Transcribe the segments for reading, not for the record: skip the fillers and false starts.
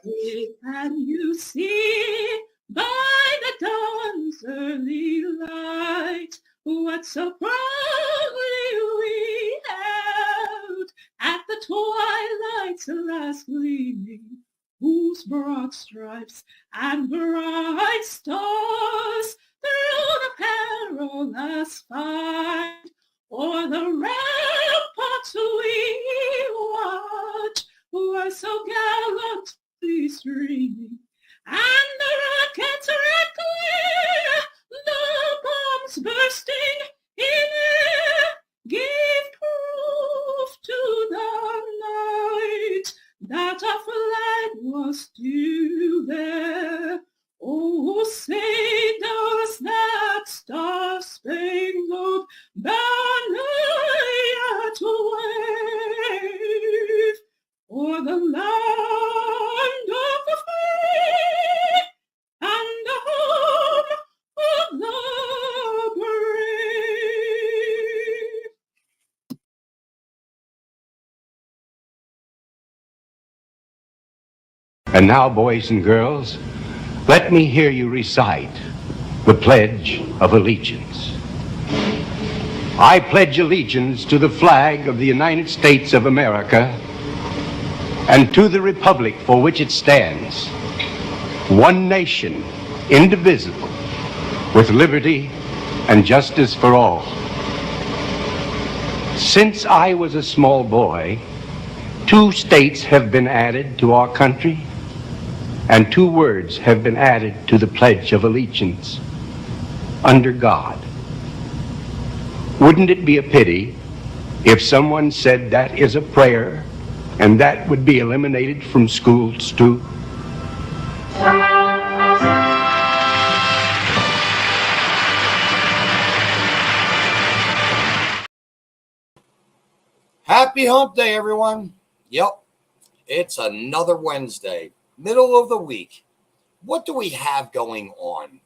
Can you see by the dawn's early light what so proudly we hailed at the twilight's last gleaming, whose broad stripes and bright stars through the perilous fight o'er the ramparts we watch were so gallantly streaming, and the rockets red clear, the bombs bursting in air, gave proof to the night that a flag was still there. Oh, say does that star-spangled banner yet wave o'er the land of the free and the home of the brave? And now, boys and girls, let me hear you recite the Pledge of Allegiance. I pledge allegiance to the flag of the United States of America and to the republic for which it stands, one nation, indivisible, with liberty and justice for all. Since I was a small boy, 2 states have been added to our country, and 2 words have been added to the Pledge of Allegiance: under God. Wouldn't it be a pity if someone said that is a prayer and that would be eliminated from schools too? Happy Hump Day, everyone. Yep, it's another Wednesday, middle of the week. What do we have going on?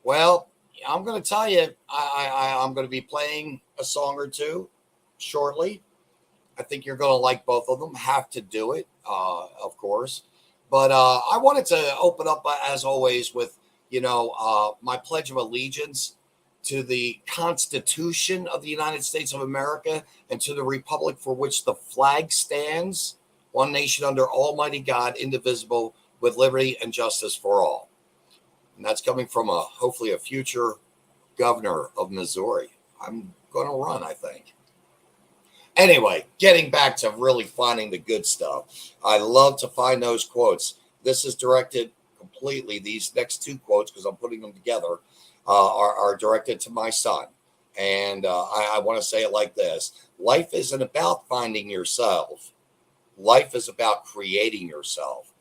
Well, I'm going to tell you, I'm going to be playing a song or two shortly. I think you're going to like both of them. Have to do it, of course. But I wanted to open up, as always, with, my Pledge of Allegiance to the Constitution of the United States of America and to the republic for which the flag stands, one nation under Almighty God, indivisible, with liberty and justice for all. And that's coming from hopefully a future governor of Missouri. I'm going to run, I think. Anyway, getting back to really finding the good stuff. I love to find those quotes. This is directed completely, these next 2 quotes, because I'm putting them together, are directed to my son. And I want to say it like this. Life isn't about finding yourself. Life is about creating yourself.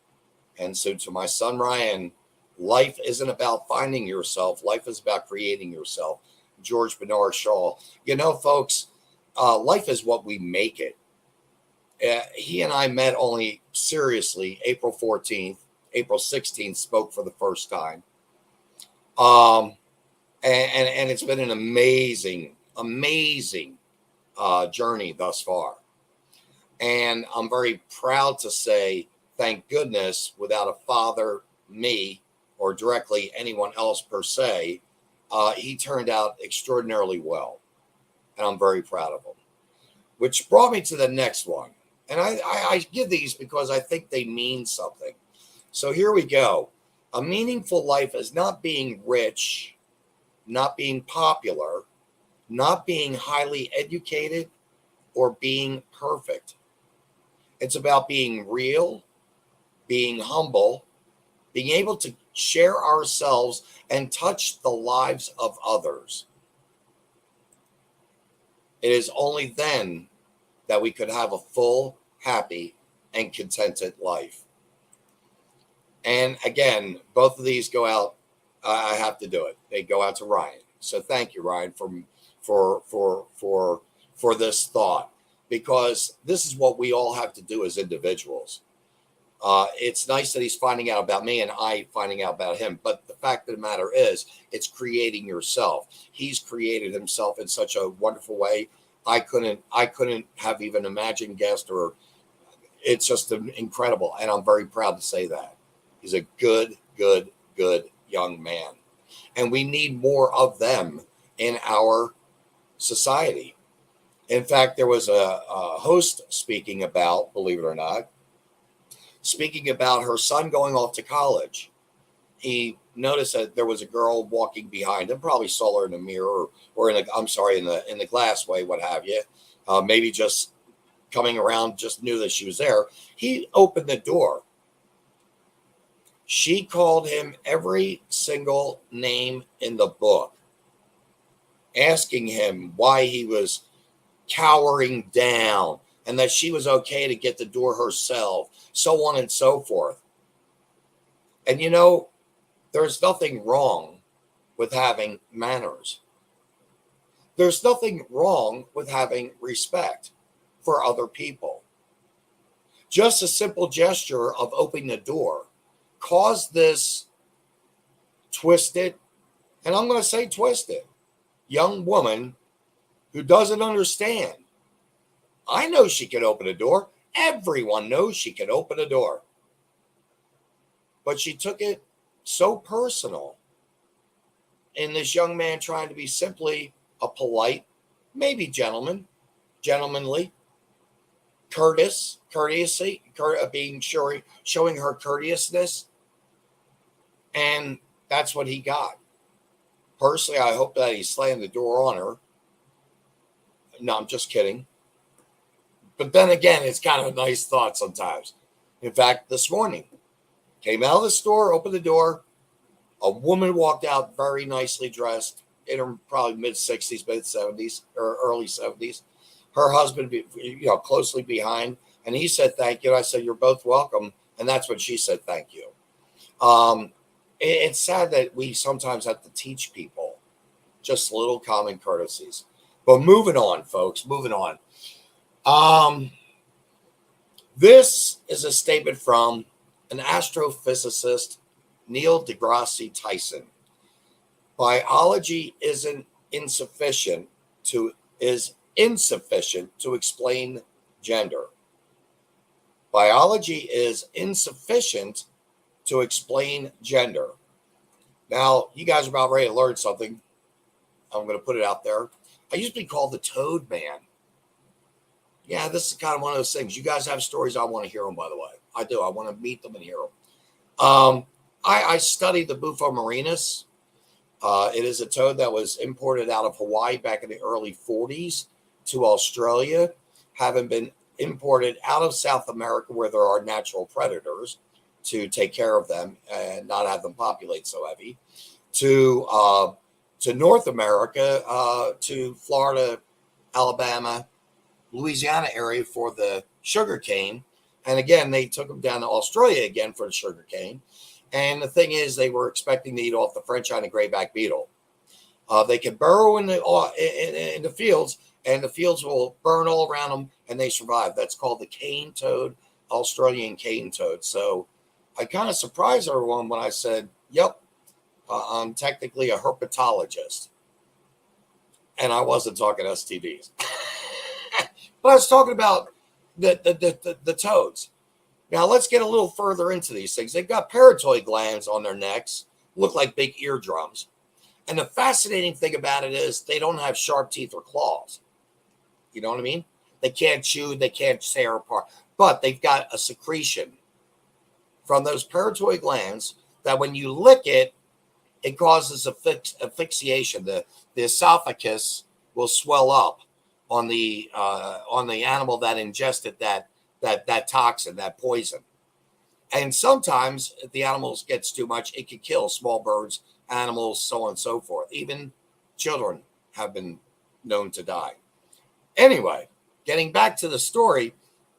And so to my son, Ryan, life isn't about finding yourself. Life is about creating yourself. George Bernard Shaw. Folks, life is what we make it. He and I met only seriously April 14th. April 16th spoke for the first time. And it's been an amazing journey thus far. And I'm very proud to say, thank goodness, without a father, me, or directly anyone else per se, he turned out extraordinarily well. And I'm very proud of him. Which brought me to the next one. And I give these because I think they mean something. So here we go. A meaningful life is not being rich, not being popular, not being highly educated, or being perfect. It's about being real, being humble, being able to share ourselves and touch the lives of others. It is only then that we could have a full, happy, and contented life. And again, both of these go out. I have to do it. They go out to Ryan. So thank you, Ryan, for this thought, because this is what we all have to do as individuals. It's nice that he's finding out about me and I finding out about him. But the fact of the matter is, it's creating yourself. He's created himself in such a wonderful way. I couldn't have even imagined, guessed, or it's just incredible. And I'm very proud to say that. He's a good, good, good young man. And we need more of them in our society. In fact, there was a host speaking about, believe it or not, speaking about her son going off to college. He noticed that there was a girl walking behind him, probably saw her in the mirror or in the, I'm sorry, in the glassway, what have you. Maybe just coming around, just knew that she was there. He opened the door. She called him every single name in the book, asking him why he was cowering down and that she was okay to get the door herself, so on and so forth. And you know, there's nothing wrong with having manners. There's nothing wrong with having respect for other people. Just a simple gesture of opening the door caused this twisted, and I'm going to say twisted, young woman who doesn't understand. I know she can open a door. Everyone knows she can open a door. But she took it so personal in this young man trying to be simply a polite, maybe gentlemanly, courtesy, showing her courteousness. And that's what he got. Personally, I hope that he slammed the door on her. No, I'm just kidding. But then again, it's kind of a nice thought sometimes. In fact, this morning, came out of the store, opened the door. A woman walked out very nicely dressed in her probably mid-60s, mid-70s, or early 70s. Her husband, closely behind. And he said, thank you. I said, you're both welcome. And that's when she said, thank you. It's sad that we sometimes have to teach people just little common courtesies. But moving on, folks, moving on. This is a statement from an astrophysicist, Neil deGrasse Tyson. Biology is insufficient to explain gender. Biology is insufficient to explain gender. Now, you guys are about ready to learn something. I'm going to put it out there. I used to be called the Toad Man. Yeah, this is kind of one of those things. You guys have stories. I want to hear them, by the way. I do. I want to meet them and hear them. I studied the Bufo marinus. It is a toad that was imported out of Hawaii back in the early 40s to Australia, having been imported out of South America where there are natural predators to take care of them and not have them populate so heavy, to North America, to Florida, Alabama, Louisiana area for the sugar cane. And again, they took them down to Australia again for the sugar cane. And the thing is, they were expecting to eat off the French-eyed grayback beetle. They can burrow in the fields, and the fields will burn all around them, and they survive. That's called the cane toad, Australian cane toad. So I kind of surprised everyone when I said, yep, I'm technically a herpetologist. And I wasn't talking STDs. But I was talking about the toads. Now, let's get a little further into these things. They've got parotoid glands on their necks, look like big eardrums. And the fascinating thing about it is they don't have sharp teeth or claws. You know what I mean? They can't chew, they can't tear apart. But they've got a secretion from those parotoid glands that when you lick it, it causes asphyxiation. The esophagus will swell up on the animal that ingested that toxin, that poison. And sometimes if the animals gets too much, it could kill small birds, animals, so on and so forth. Even children have been known to die. Anyway, getting back to the story,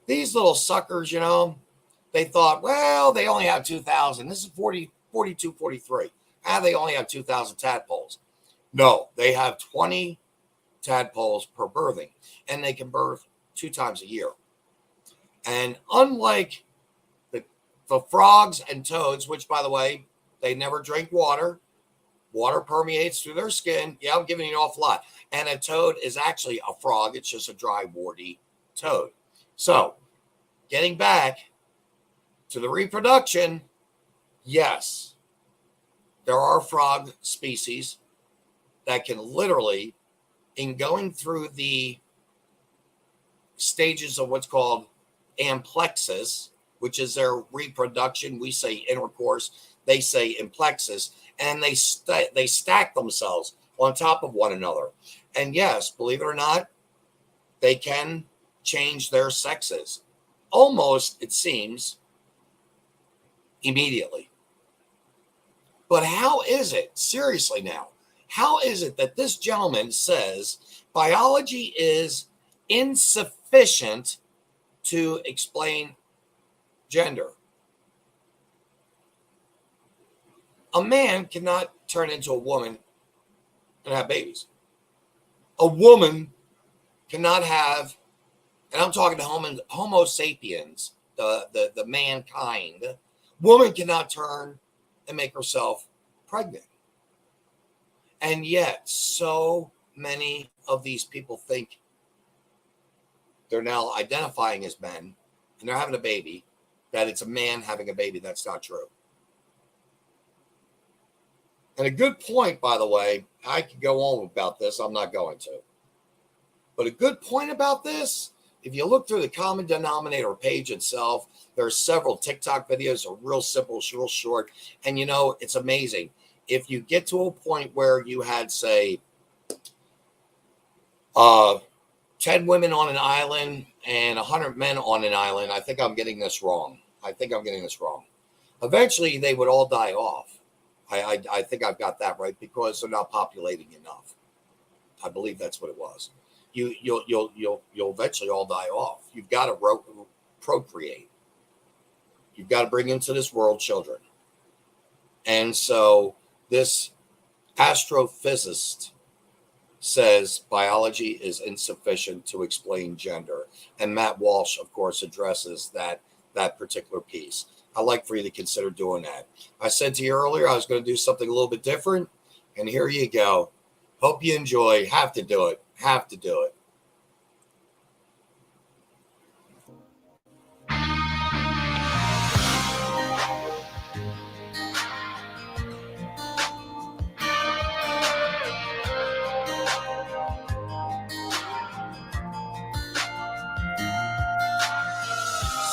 these little suckers, they thought, well, they only have 2,000. This is 42, 43. They only have 2,000 tadpoles. No, they have 20 tadpoles per birthing, and they can birth 2 times a year. And unlike the frogs and toads, which, by the way, they never drink water. Water permeates through their skin. Yeah, I'm giving you an awful lot. And a toad is actually a frog. It's just a dry, warty toad. So, getting back to the reproduction, Yes, there are frog species that can literally, in going through the stages of what's called amplexus, which is their reproduction. We say intercourse, they say amplexus, and they stack themselves on top of one another. And yes, believe it or not, they can change their sexes almost, it seems, immediately. But how is it, seriously now, how is it that this gentleman says biology is insufficient to explain gender? A man cannot turn into a woman and have babies. A woman cannot have, and I'm talking to Homo sapiens, the mankind. Woman cannot turn and make herself pregnant. And yet, so many of these people think they're now identifying as men and they're having a baby, that it's a man having a baby. That's not true. And a good point, by the way, I could go on about this. I'm not going to. But a good point about this, if you look through the common denominator page itself, there are several TikTok videos, are real simple, real short. And, you know, it's amazing. If you get to a point where you had, say, 10 women on an island and 100 men on an island, I think I'm getting this wrong. Eventually, they would all die off. I think I've got that right, because they're not populating enough. I believe that's what it was. You'll eventually all die off. You've got to procreate. You've got to bring into this world children. And so this astrophysicist says biology is insufficient to explain gender. And Matt Walsh, of course, addresses that particular piece. I'd like for you to consider doing that. I said to you earlier I was going to do something a little bit different, and here you go. Hope you enjoy. Have to do it.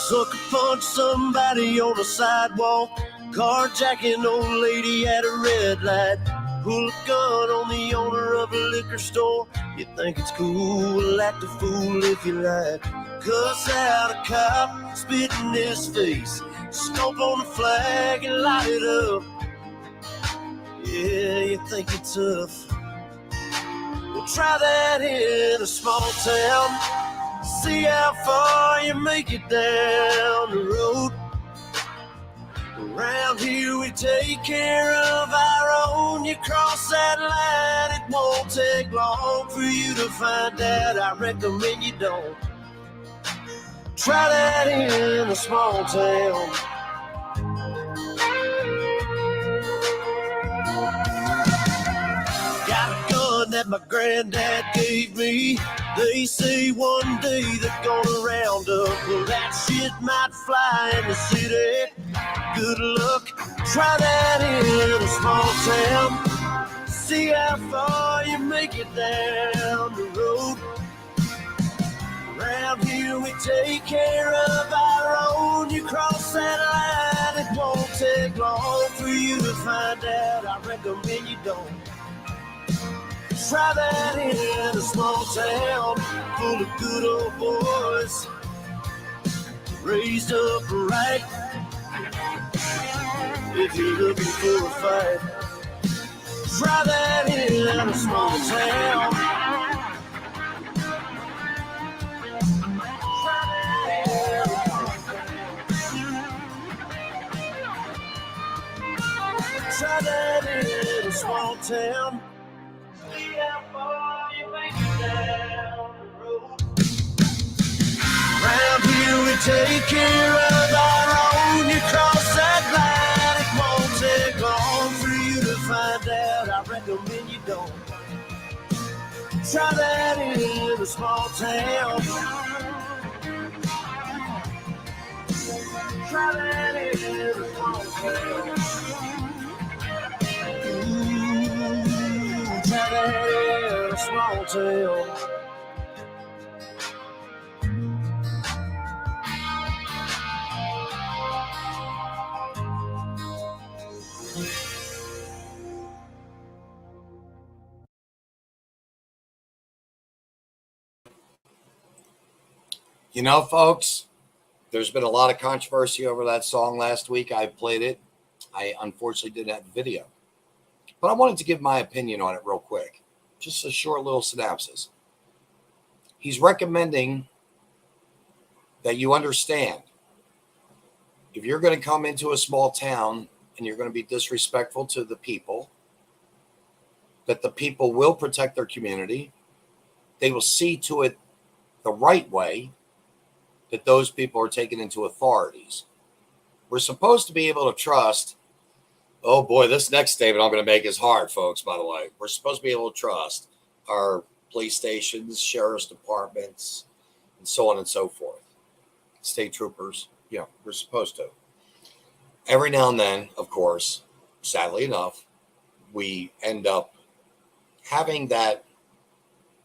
Sucker punch somebody on the sidewalk, carjacking old lady at a red light, pull a gun on the owner of a liquor store. You think it's cool, act a fool if you like. Cuss out a cop, spit in his face, stomp on the flag and light it up. Yeah, you think you're tough. Well, try that in a small town. See how far you make it down the road. Around here we take care of our own. You cross that line, it won't take long for you to find out. I recommend you don't. Try that in a small town. Got a gun that my granddad gave me. They say one day they're gonna round up. Well, that shit might fly in the city. Good luck, try that in a small town. See how far you make it down the road. Around here we take care of our own. You cross that line, it won't take long for you to find out. I recommend you don't. Try that in a small town full of good old boys, raised up right. If you're looking for a fight, try that in a small town. Try that in a small town. See how far you make it down the road. Round here we take care of our own. You cross that line, it won't take long for you to find out. I recommend you don't. Try that in a small town. Try that in Traveling in a small town. You know, folks, there's been a lot of controversy over that song last week. I played it. I unfortunately didn't have the video. But I wanted to give my opinion on it real quick. Just a short little synopsis. He's recommending that you understand if you're going to come into a small town and you're going to be disrespectful to the people, that the people will protect their community. They will see to it the right way that those people are taken into authorities. We're supposed to be able to trust. Oh boy, this next statement I'm going to make is hard, folks, by the way. We're supposed to be able to trust our police stations, sheriff's departments, and so on and so forth. State troopers, we're supposed to. Every now and then, of course, sadly enough, we end up having that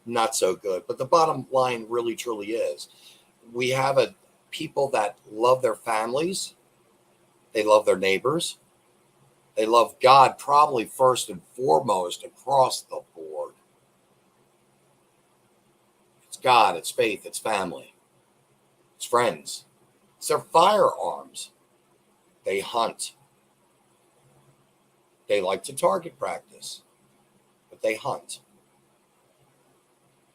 not so good. But the bottom line really, truly is we have people that love their families. They love their neighbors. They love God probably first and foremost across the board. It's God, it's faith, it's family, it's friends. It's their firearms. They hunt. They like to target practice, but they hunt.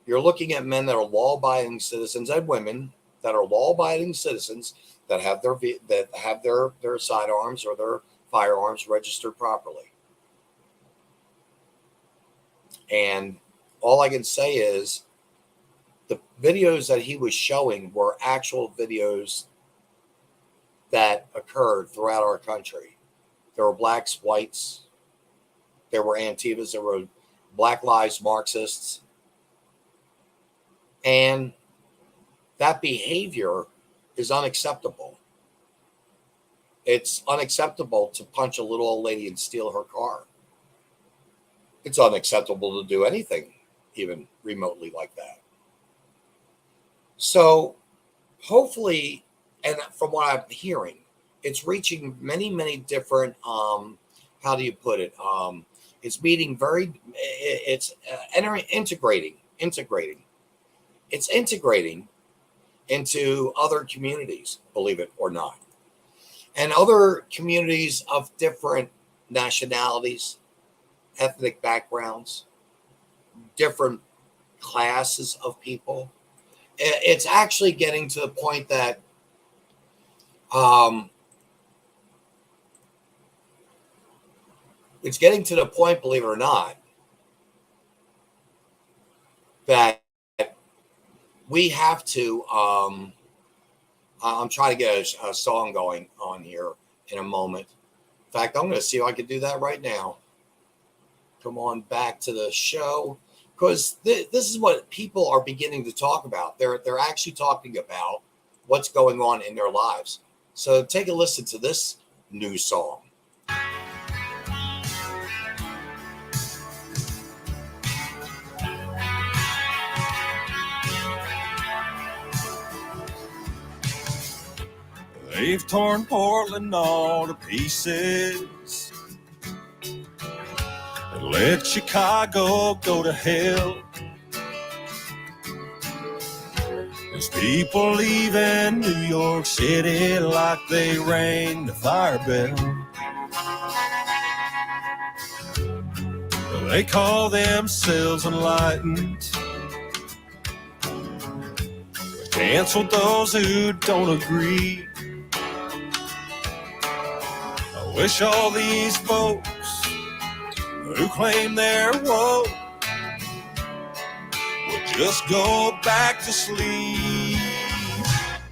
You're looking at men that are law-abiding citizens and women that are law-abiding citizens that have their sidearms or their firearms registered properly. And all I can say is the videos that he was showing were actual videos that occurred throughout our country. There were blacks, whites, there were Antifas, there were Black Lives Marxists. And that behavior is unacceptable. It's unacceptable to punch a little old lady and steal her car. It's unacceptable to do anything, even remotely like that. So hopefully, and from what I'm hearing, it's reaching many, many different, how do you put it? It's meeting integrating. It's integrating into other communities, believe it or not. And other communities of different nationalities, ethnic backgrounds, different classes of people. It's actually getting to the point that believe it or not, that we have to, I'm trying to get a song going on here in a moment. In fact, I'm going to see if I can do that right now. Come on back to the show, because this is what people are beginning to talk about. They're actually talking about what's going on in their lives. So take a listen to this new song. They've torn Portland all to pieces and let Chicago go to hell. There's people leaving New York City like they rang the fire bell. They call themselves enlightened, cancel those who don't agree. I wish all these folks who claim they're woke would just go back to sleep.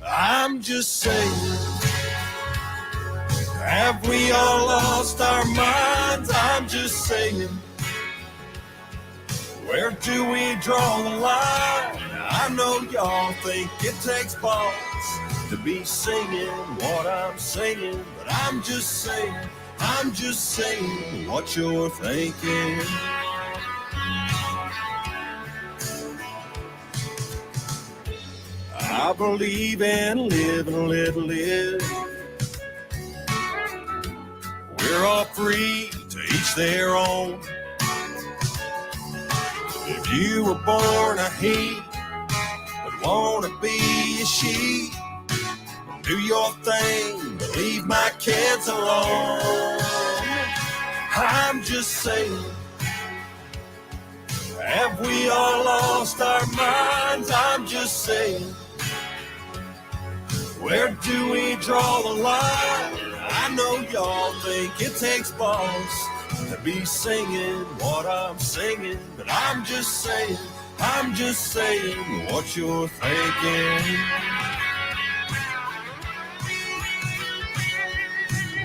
I'm just saying, have we all lost our minds? I'm just saying, where do we draw the line? I know y'all think it takes balls to be singing what I'm singing, but I'm just saying what you're thinking. I believe in live and live and live. We're all free to each their own. If you were born a he, but wanna be a she, do your thing, but leave my kids alone. I'm just saying, have we all lost our minds? I'm just saying, where do we draw the line? I know y'all think it takes balls to be singing what I'm singing, but I'm just saying what you're thinking.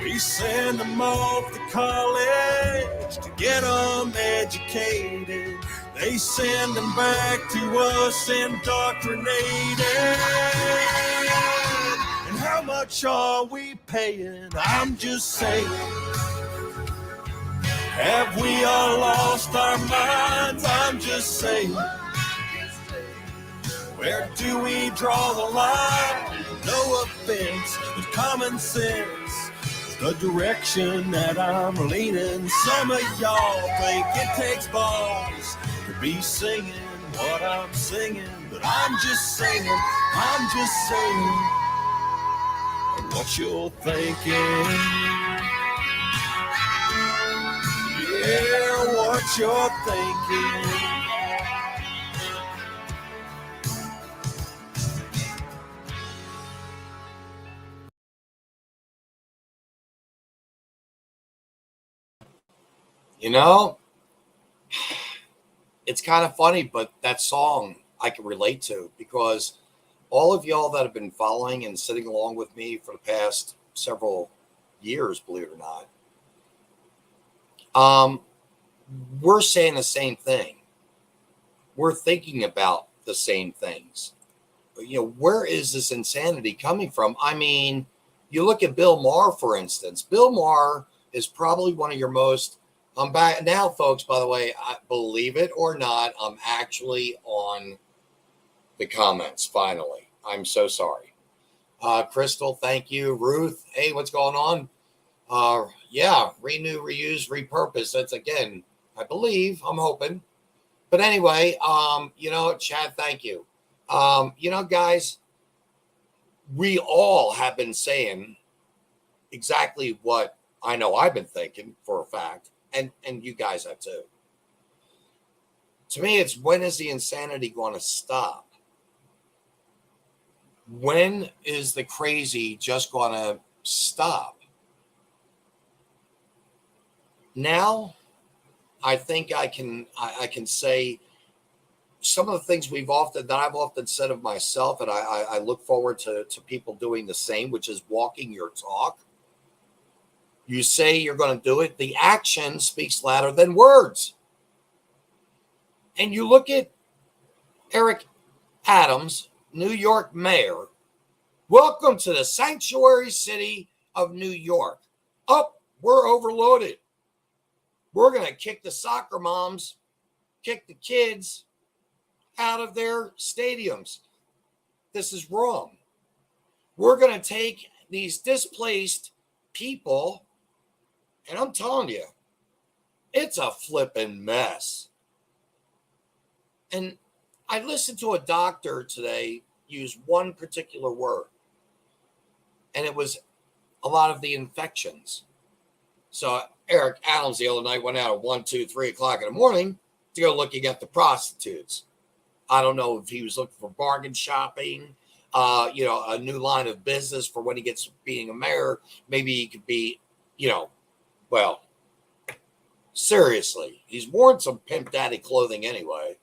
We send them off to college to get them educated. They send them back to us indoctrinated. And how much are we paying? I'm just saying, have we all lost our minds? I'm just saying, where do we draw the line? No offense, but common sense, the direction that I'm leaning. Some of y'all think it takes balls to be singing what I'm singing, but I'm just saying what you're thinking. Yeah, what you're thinking. You know, it's kind of funny, but that song I can relate to, because all of y'all that have been following and sitting along with me for the past several years, believe it or not, we're saying the same thing. We're thinking about the same things. You know, where is this insanity coming from? I mean, you look at Bill Maher, for instance. Bill Maher is probably one of your most... I'm back now, folks, by the way, believe it or not, I'm actually on the comments, finally. I'm so sorry. Crystal, thank you. Ruth, hey, what's going on? Yeah, renew, reuse, repurpose. That's, again, I believe, I'm hoping. But anyway, Chad, thank you. Guys, we all have been saying exactly what I know I've been thinking for a fact. And you guys have too. To me, it's, when is the insanity going to stop? When is the crazy just going to stop? Now, I think I can say some of the things I've often said of myself, and I look forward to people doing the same, which is walking your talk. You say you're going to do it. The action speaks louder than words. And you look at Eric Adams, New York mayor. Welcome to the sanctuary city of New York. We're overloaded. We're going to kick the soccer moms, kick the kids out of their stadiums. This is wrong. We're going to take these displaced people, and I'm telling you, it's a flipping mess. And I listened to a doctor today use one particular word, and it was a lot of the infections. So Eric Adams the other night went out at 1, 2, 3 o'clock in the morning to go looking at the prostitutes. I don't know if he was looking for bargain shopping, a new line of business for when he gets being a mayor. Maybe he could be, well, seriously, he's worn some Pimp Daddy clothing anyway.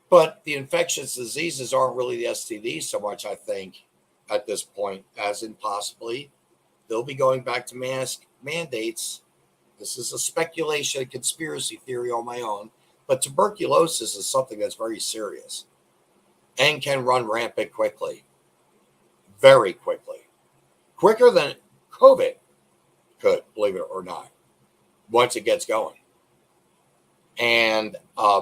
But the infectious diseases aren't really the STDs so much, I think, at this point, as in possibly they'll be going back to mask mandates. This is a speculation, a conspiracy theory on my own. But tuberculosis is something that's very serious. and can run rampant quickly, very quickly, quicker than COVID could, believe it or not, once it gets going. And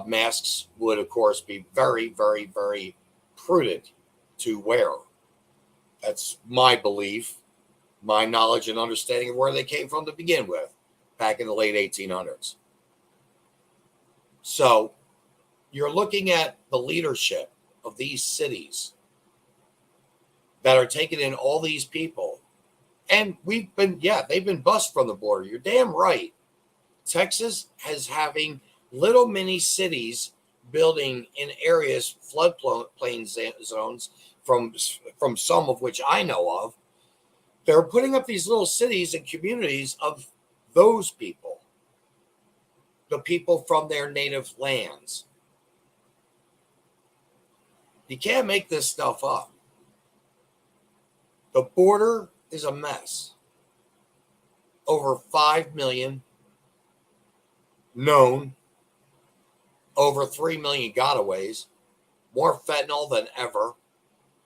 masks would, of course, be very, very, very prudent to wear. That's my belief, my knowledge and understanding of where they came from to begin with, back in the late 1800s. So you're looking at the leadership of these cities that are taking in all these people. And they've been bussed from the border. You're damn right. Texas is having little mini cities building in areas, floodplain zones, from some of which I know of. They're putting up these little cities and communities of those people, the people from their native lands. You can't make this stuff up. The border is a mess. Over 5 million known, over 3 million gotaways, more fentanyl than ever.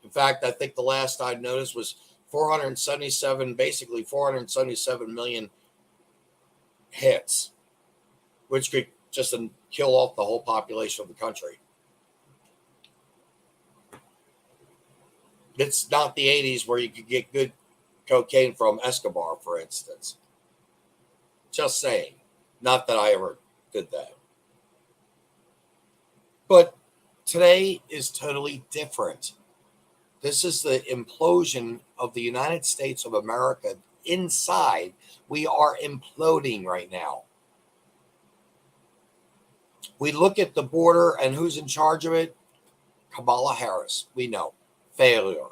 In fact, I think the last I noticed was 477 million hits, which could just kill off the whole population of the country. It's not the 80s where you could get good cocaine from Escobar, for instance. Just saying. Not that I ever did that. But today is totally different. This is the implosion of the United States of America. Inside, we are imploding right now. We look at the border and who's in charge of it. Kamala Harris, we know. Failure.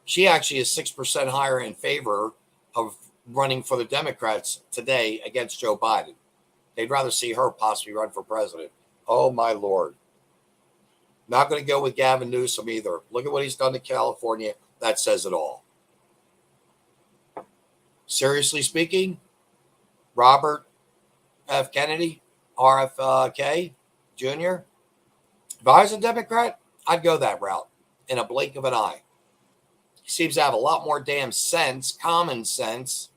She actually is 6% higher in favor of running for the Democrats today against Joe Biden. They'd rather see her possibly run for president. Oh, my Lord. Not going to go with Gavin Newsom either. Look at what he's done to California. That says it all. Seriously speaking, Robert F. Kennedy, RFK Jr., if I was a Democrat, I'd go that route in a blink of an eye. He seems to have a lot more damn sense, common sense,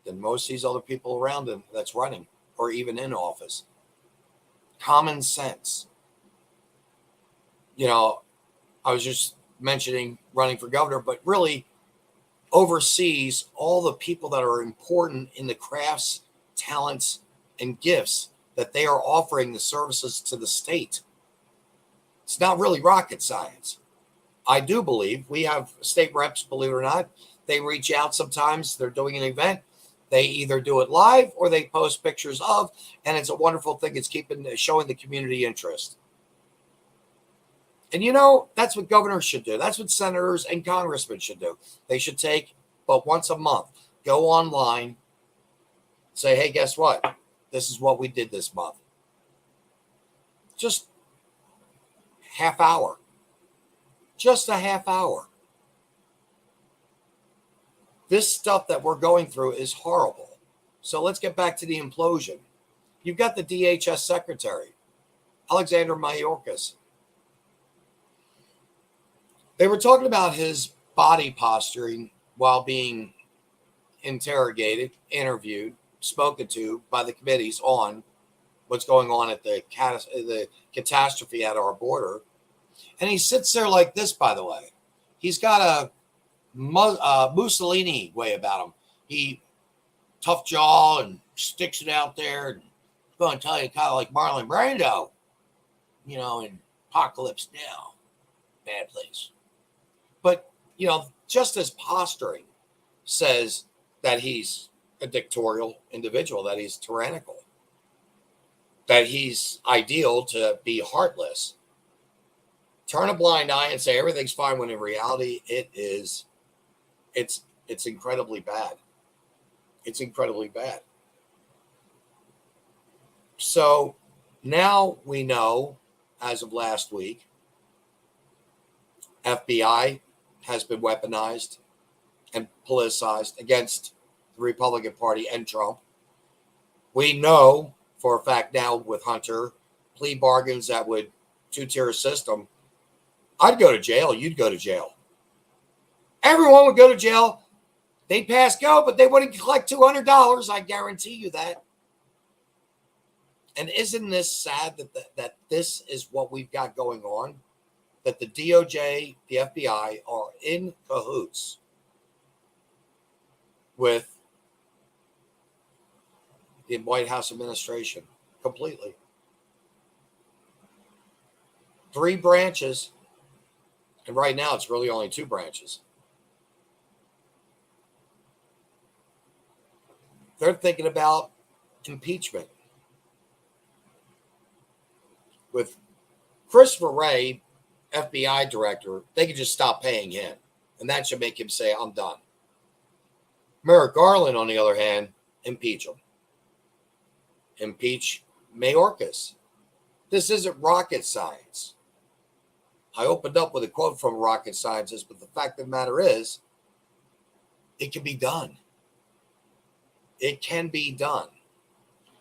than most of these other people around him that's running or even in office. Common sense. You know, I was just mentioning running for governor, but really oversees all the people that are important in the crafts, talents, and gifts that they are offering the services to the state. It's not really rocket science. I do believe we have state reps, believe it or not, they reach out sometimes. They're doing an event. They either do it live or they post pictures of, and it's a wonderful thing. It's showing the community interest. And, you know, that's what governors should do. That's what senators and congressmen should do. They should take, but once a month, go online, say, hey, guess what? This is what we did this month. Just half hour. Just a half hour. This stuff that we're going through is horrible. So let's get back to the implosion. You've got the DHS secretary, Alexander Mayorkas. They were talking about his body posturing while being interrogated, interviewed, spoken to by the committees on what's going on at the catastrophe at our border. And he sits there like this, by the way. He's got a Mussolini way about him. He tough jaw and sticks it out there and going to tell you kind of like Marlon Brando, you know, in Apocalypse Now. Bad place. But, you know, just as posturing says that he's a dictatorial individual, that he's tyrannical, that he's ideal to be heartless. Turn a blind eye and say everything's fine when in reality it's incredibly bad. It's incredibly bad. So now we know, as of last week, FBI has been weaponized and politicized against the Republican Party and Trump. We know for a fact now with Hunter plea bargains that would two-tier system, I'd go to jail. You'd go to jail. Everyone would go to jail. They'd pass go, but they wouldn't collect $200. I guarantee you that. And isn't this sad that this is what we've got going on? That the DOJ, the FBI are in cahoots with the White House administration completely. 3 branches, and right now it's really only 2 branches. They're thinking about impeachment. With Christopher Wray, FBI director, they could just stop paying him, and that should make him say, I'm done. Merrick Garland, on the other hand, impeach him. Impeach Mayorkas. This isn't rocket science. I opened up with a quote from a rocket scientist, but the fact of the matter is, it can be done. It can be done.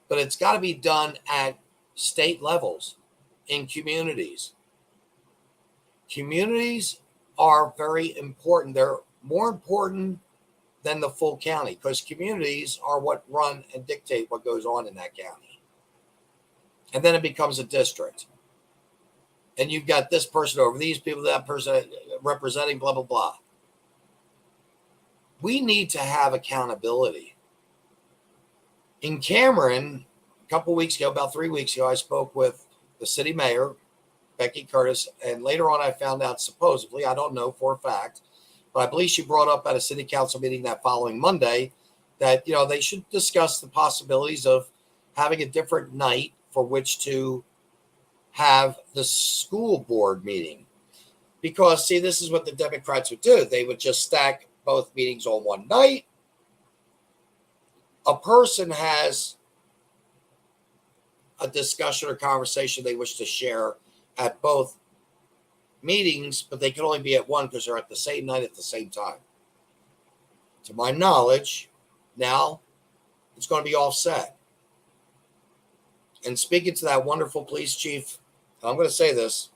But it's got to be done at state levels, in communities. Communities are very important. They're more important than the full county, because communities are what run and dictate what goes on in that county. And then it becomes a district. And you've got this person over these people, that person representing blah, blah, blah. We need to have accountability. In Cameron, a couple weeks ago, about 3 weeks ago, I spoke with the city mayor, Becky Curtis, and later on I found out supposedly, I don't know for a fact, but I believe she brought up at a city council meeting that following Monday that, they should discuss the possibilities of having a different night for which to have the school board meeting. Because, see, this is what the Democrats would do. They would just stack both meetings on one night. A person has a discussion or conversation they wish to share at both meetings, but they can only be at one because they're at the same night at the same time. To my knowledge, now it's going to be offset. And speaking to that wonderful police chief, I'm going to say this,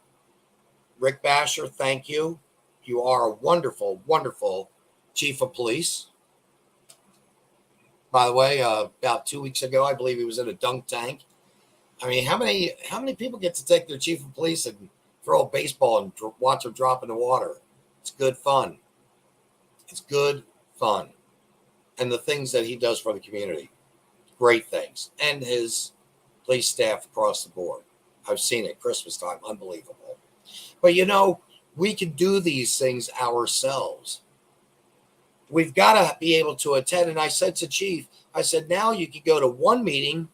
Rick Basher, thank you. You are a wonderful, wonderful chief of police. By the way, about 2 weeks ago, I believe he was in a dunk tank. I mean, how many people get to take their chief of police and throw a baseball and watch them drop in the water? It's good fun. It's good fun. And the things that he does for the community, great things. And his police staff across the board. I've seen it Christmas time, unbelievable. But we can do these things ourselves. We've got to be able to attend. And I said to Chief, I said, now you can go to one meeting,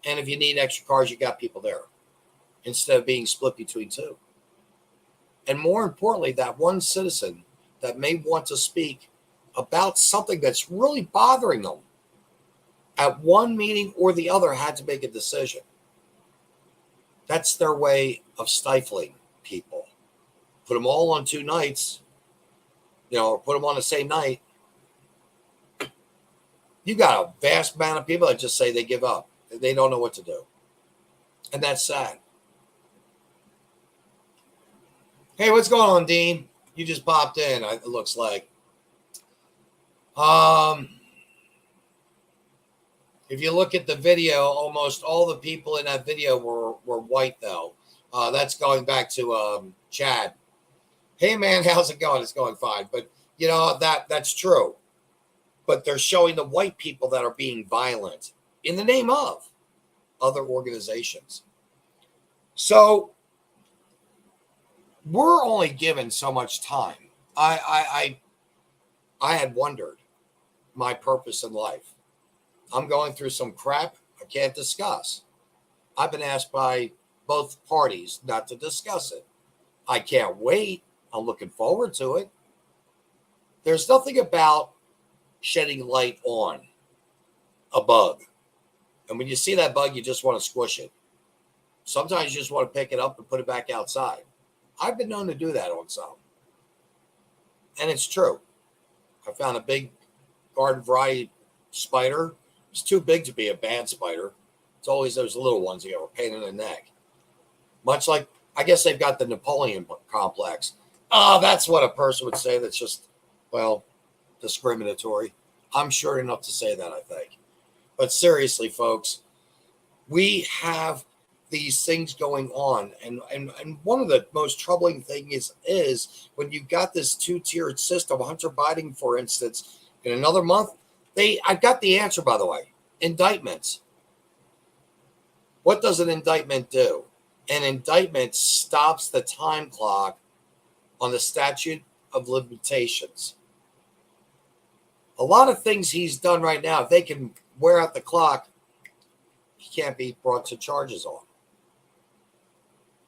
and if you need extra cars, you got people there, instead of being split between 2. And more importantly, that one citizen that may want to speak about something that's really bothering them at one meeting or the other had to make a decision. That's their way of stifling people. Put them all on 2 nights, or put them on the same night. You got a vast amount of people that just say they give up. They don't know what to do. And that's sad. Hey, what's going on, Dean? You just popped in, it looks like. If you look at the video, almost all the people in that video were white, though. That's going back to Chad. Hey, man, how's it going? It's going fine. But, that's true. But they're showing the white people that are being violent in the name of other organizations. So we're only given so much time. I had wondered my purpose in life. I'm going through some crap I can't discuss. I've been asked by both parties not to discuss it. I can't wait. I'm looking forward to it. There's nothing about shedding light on a bug. And when you see that bug, you just want to squish it. Sometimes you just want to pick it up and put it back outside. I've been known to do that on some. And it's true. I found a big garden variety spider. It's too big to be a bad spider. It's always those little ones that are a pain in the neck. Much like, I guess they've got the Napoleon complex. Oh, that's what a person would say that's just, well, discriminatory. I'm sure enough to say that, I think. But seriously, folks, we have these things going on. And one of the most troubling things is when you've got this two-tiered system, Hunter Biden, for instance, in another month, I've got the answer, by the way. Indictments. What does an indictment do? An indictment stops the time clock on the statute of limitations. A lot of things he's done right now, if they can wear out the clock, he can't be brought to charges on.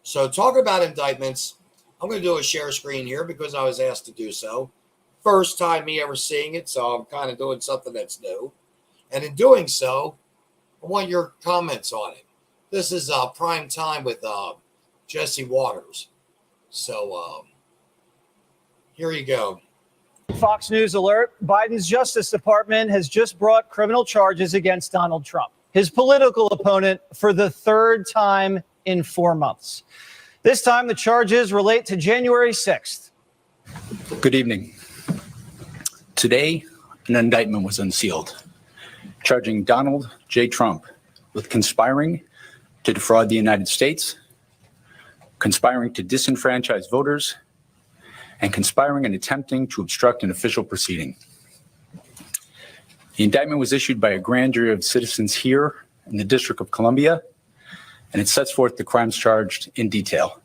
So talking about indictments, I'm going to do a share screen here because I was asked to do so. First time me ever seeing it, so I'm kind of doing something that's new. And in doing so, I want your comments on it. This is prime time with Jesse Waters. So here you go. Fox News alert. Biden's Justice Department has just brought criminal charges against Donald Trump, his political opponent, for the third time in 4 months. This time, the charges relate to January 6th. Good evening. Today, an indictment was unsealed, charging Donald J. Trump with conspiring to defraud the United States, conspiring to disenfranchise voters, and conspiring and attempting to obstruct an official proceeding. The indictment was issued by a grand jury of citizens here in the District of Columbia, and it sets forth the crimes charged in detail.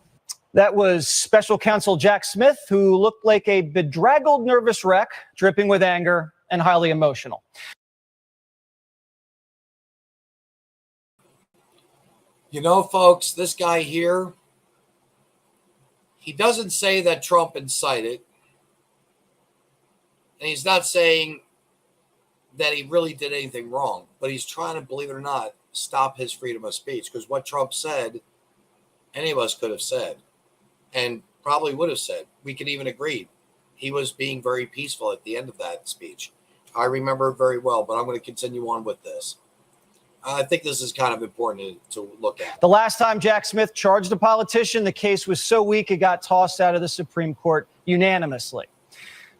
That was Special Counsel Jack Smith, who looked like a bedraggled, nervous wreck, dripping with anger and highly emotional. You know, folks, this guy here, he doesn't say that Trump incited, and he's not saying that he really did anything wrong, but he's trying to, believe it or not, stop his freedom of speech, because what Trump said, any of us could have said, and probably would have said. We could even agree. He was being very peaceful at the end of that speech. I remember it very well, but I'm going to continue on with this. I think this is kind of important to look at. The last time Jack Smith charged a politician, the case was so weak it got tossed out of the Supreme Court unanimously.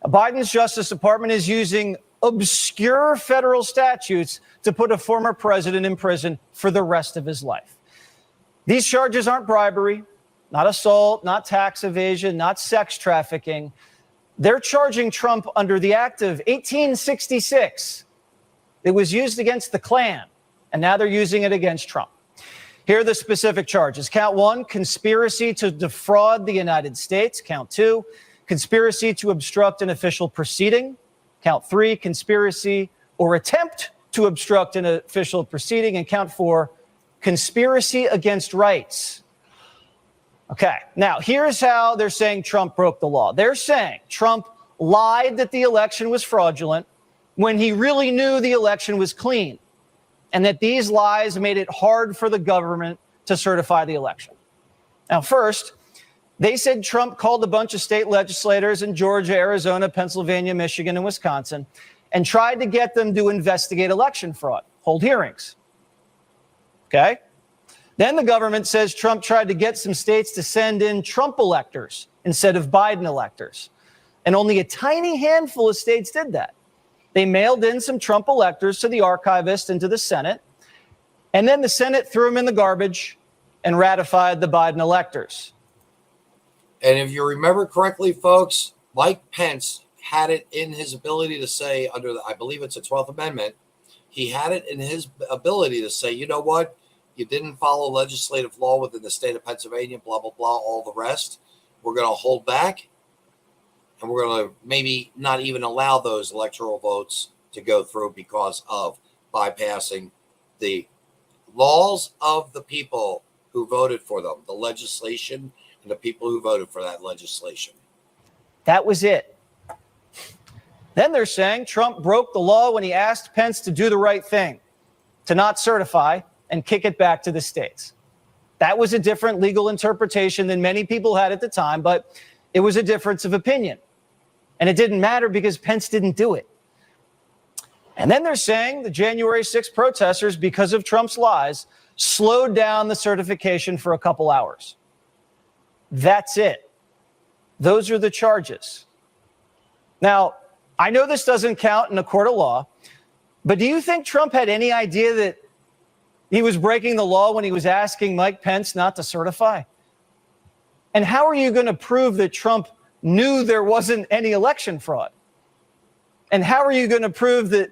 Biden's Justice Department is using obscure federal statutes to put a former president in prison for the rest of his life. These charges aren't bribery, not assault, not tax evasion, not sex trafficking. They're charging Trump under the Act of 1866. It was used against the Klan, and now they're using it against Trump. Here are the specific charges. Count 1, conspiracy to defraud the United States. Count 2, conspiracy to obstruct an official proceeding. Count 3, conspiracy or attempt to obstruct an official proceeding. And count 4, conspiracy against rights. Okay, now here's how they're saying Trump broke the law. They're saying Trump lied that the election was fraudulent when he really knew the election was clean, and that these lies made it hard for the government to certify the election. Now, first, they said Trump called a bunch of state legislators in Georgia, Arizona, Pennsylvania, Michigan, and Wisconsin and tried to get them to investigate election fraud, hold hearings. Okay? Then the government says Trump tried to get some states to send in Trump electors instead of Biden electors. And only a tiny handful of states did that. They mailed in some Trump electors to the archivist and to the Senate. And then the Senate threw them in the garbage and ratified the Biden electors. And if you remember correctly, folks, Mike Pence had it in his ability to say, under the, I believe it's a 12th Amendment, he had it in his ability to say, you know what? You didn't follow legislative law within the state of Pennsylvania, blah, blah, blah, all the rest. We're going to hold back, and we're going to maybe not even allow those electoral votes to go through because of bypassing the laws of the people who voted for them, the legislation and the people who voted for that legislation. That was it. Then they're saying Trump broke the law when he asked Pence to do the right thing, to not certify and kick it back to the states. That was a different legal interpretation than many people had at the time, but it was a difference of opinion. And it didn't matter because Pence didn't do it. And then they're saying the January 6th protesters, because of Trump's lies, slowed down the certification for a couple hours. That's it. Those are the charges. Now, I know this doesn't count in a court of law, but do you think Trump had any idea that he was breaking the law when he was asking Mike Pence not to certify? And how are you going to prove that Trump knew there wasn't any election fraud? And how are you going to prove that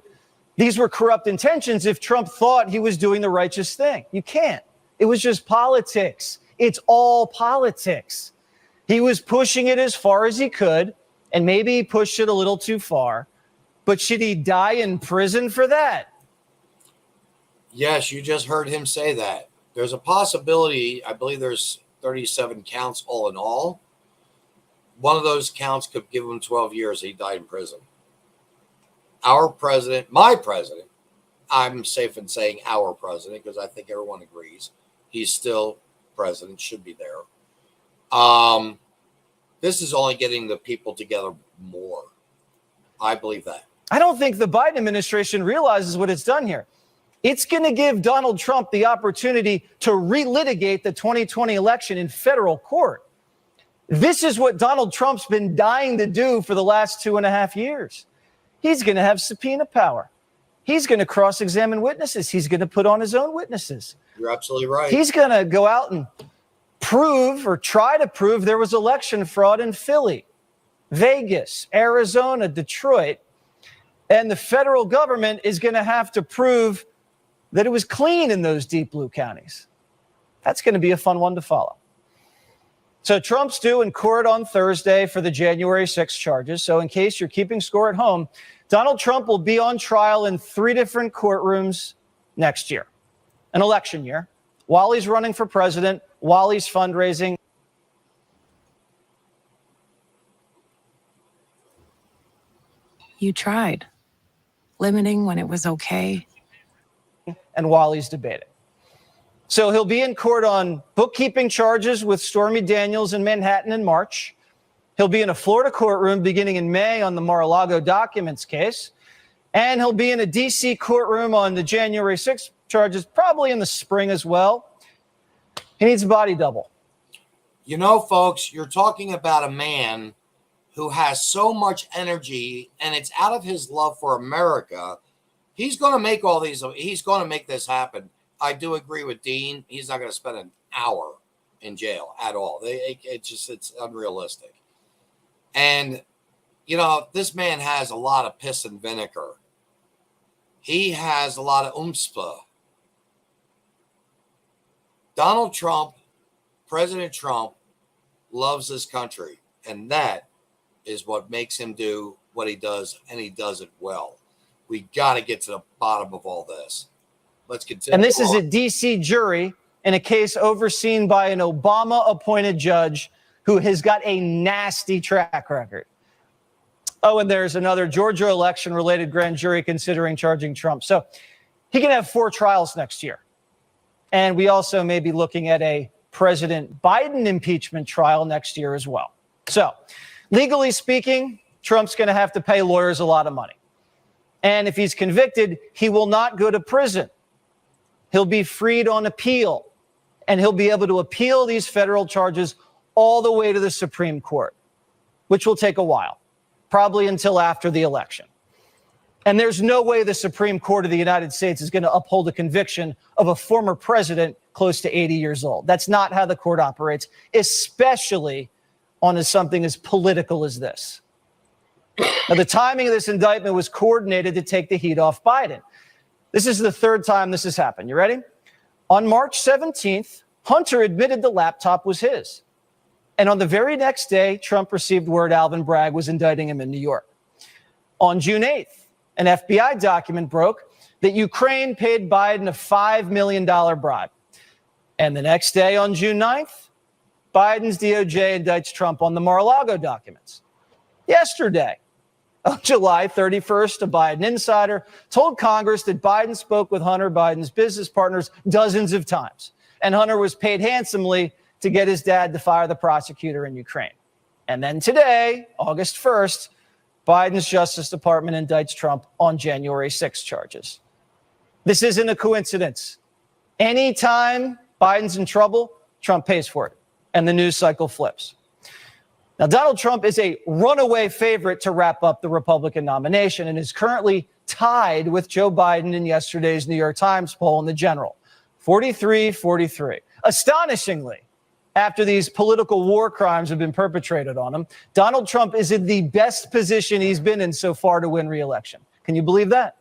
these were corrupt intentions if Trump thought he was doing the righteous thing? You can't. It was just politics. It's all politics. He was pushing it as far as he could, and maybe he pushed it a little too far. But should he die in prison for that? Yes, you just heard him say that. There's a possibility, I believe there's 37 counts all in all. One of those counts could give him 12 years. He died in prison. Our president, my president, I'm safe in saying our president because I think everyone agrees he's still president, should be there. This is only getting the people together more. I believe that. I don't think the Biden administration realizes what it's done here. It's going to give Donald Trump the opportunity to relitigate the 2020 election in federal court. This is what Donald Trump's been dying to do for the last 2.5 years. He's going to have subpoena power. He's going to cross-examine witnesses. He's going to put on his own witnesses. You're absolutely right. He's going to go out and prove or try to prove there was election fraud in Philly, Vegas, Arizona, Detroit. And the federal government is going to have to prove that it was clean in those deep blue counties. That's going to be a fun one to follow. So Trump's due in court on Thursday for the January 6th charges. So in case you're keeping score at home, Donald Trump will be on trial in 3 different courtrooms next year, an election year, while he's running for president, while he's fundraising. You tried, limiting when it was okay. And while he's debating. So he'll be in court on bookkeeping charges with Stormy Daniels in Manhattan in March. He'll be in a Florida courtroom beginning in May on the Mar-a-Lago documents case. And he'll be in a D.C. courtroom on the January 6th charges, probably in the spring as well. He needs a body double. You know, folks, you're talking about a man who has so much energy, and it's out of his love for America. He's going to make all these. He's going to make this happen. I do agree with Dean. He's not going to spend an hour in jail at all. It's unrealistic. And, you know, this man has a lot of piss and vinegar. He has a lot of oomph. Donald Trump, President Trump, loves this country. And that is what makes him do what he does, and he does it well. We got to get to the bottom of all this. Let's continue. And this is a D.C. jury in a case overseen by an Obama-appointed judge who has got a nasty track record. Oh, and there's another Georgia election-related grand jury considering charging Trump. So he can have 4 trials next year. And we also may be looking at a President Biden impeachment trial next year as well. So legally speaking, Trump's going to have to pay lawyers a lot of money. And if he's convicted, he will not go to prison. He'll be freed on appeal, and he'll be able to appeal these federal charges all the way to the Supreme Court, which will take a while, probably until after the election. And there's no way the Supreme Court of the United States is going to uphold a conviction of a former president close to 80 years old. That's not how the court operates, especially on something as political as this. Now, the timing of this indictment was coordinated to take the heat off Biden. This is the 3rd time this has happened. You ready? On March 17th, Hunter admitted the laptop was his. And on the very next day, Trump received word Alvin Bragg was indicting him in New York. On June 8th, an FBI document broke that Ukraine paid Biden a $5 million bribe. And the next day, on June 9th, Biden's DOJ indicts Trump on the Mar-a-Lago documents. Yesterday, on July 31st, a Biden insider told Congress that Biden spoke with Hunter Biden's business partners dozens of times, and Hunter was paid handsomely to get his dad to fire the prosecutor in Ukraine. And then today, August 1st, Biden's Justice Department indicts Trump on January 6 charges. This isn't a coincidence. Anytime Biden's in trouble, Trump pays for it, and the news cycle flips. Now, Donald Trump is a runaway favorite to wrap up the Republican nomination and is currently tied with Joe Biden in yesterday's New York Times poll in the general, 43-43. Astonishingly, after these political war crimes have been perpetrated on him, Donald Trump is in the best position he's been in so far to win re-election. Can you believe that?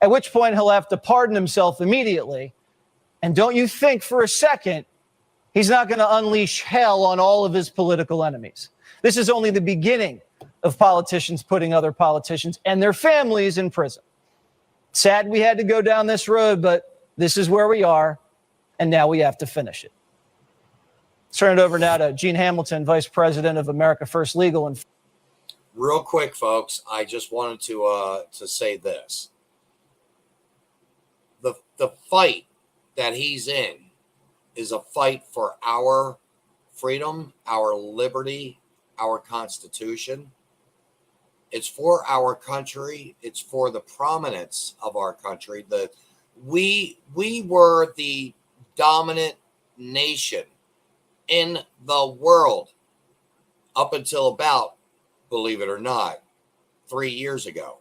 At which point he'll have to pardon himself immediately. And don't you think for a second he's not going to unleash hell on all of his political enemies. This is only the beginning of politicians putting other politicians and their families in prison. Sad we had to go down this road, but this is where we are, and now we have to finish it. Let's turn it over now to Gene Hamilton, Vice President of America First Legal. And real quick, folks, I just wanted to say this. The fight that he's in is a fight for our freedom, our liberty, our Constitution. It's for our country. It's for the prominence of our country. We were the dominant nation in the world up until about, believe it or not, 3 years ago.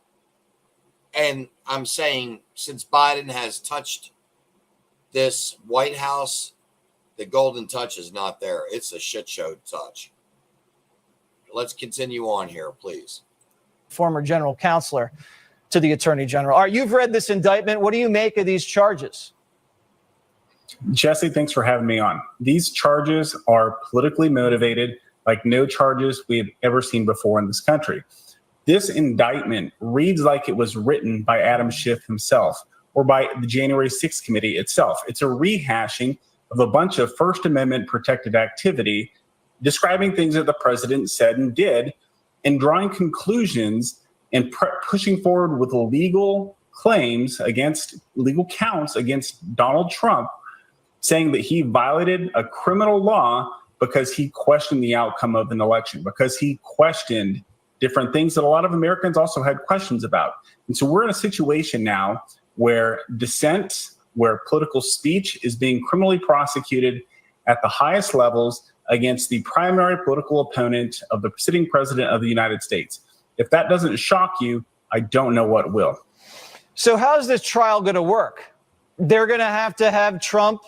And I'm saying since Biden has touched this White House, the golden touch is not there. It's a shit show touch. Let's continue on here, please. Former general counselor to the Attorney General. All right, you've read this indictment. What do you make of these charges? Jesse, thanks for having me on. These charges are politically motivated, like no charges we have ever seen before in this country. This indictment reads like it was written by Adam Schiff himself or by the January 6th committee itself. It's a rehashing of a bunch of First Amendment protected activity, describing things that the president said and did, and drawing conclusions and pushing forward with legal claims against legal counts against Donald Trump, saying that he violated a criminal law because he questioned the outcome of an election, because he questioned different things that a lot of Americans also had questions about. And so we're in a situation now where dissent, where political speech is being criminally prosecuted at the highest levels against the primary political opponent of the sitting president of the United States. If that doesn't shock you, I don't know what will. So how's this trial going to work? They're going to have Trump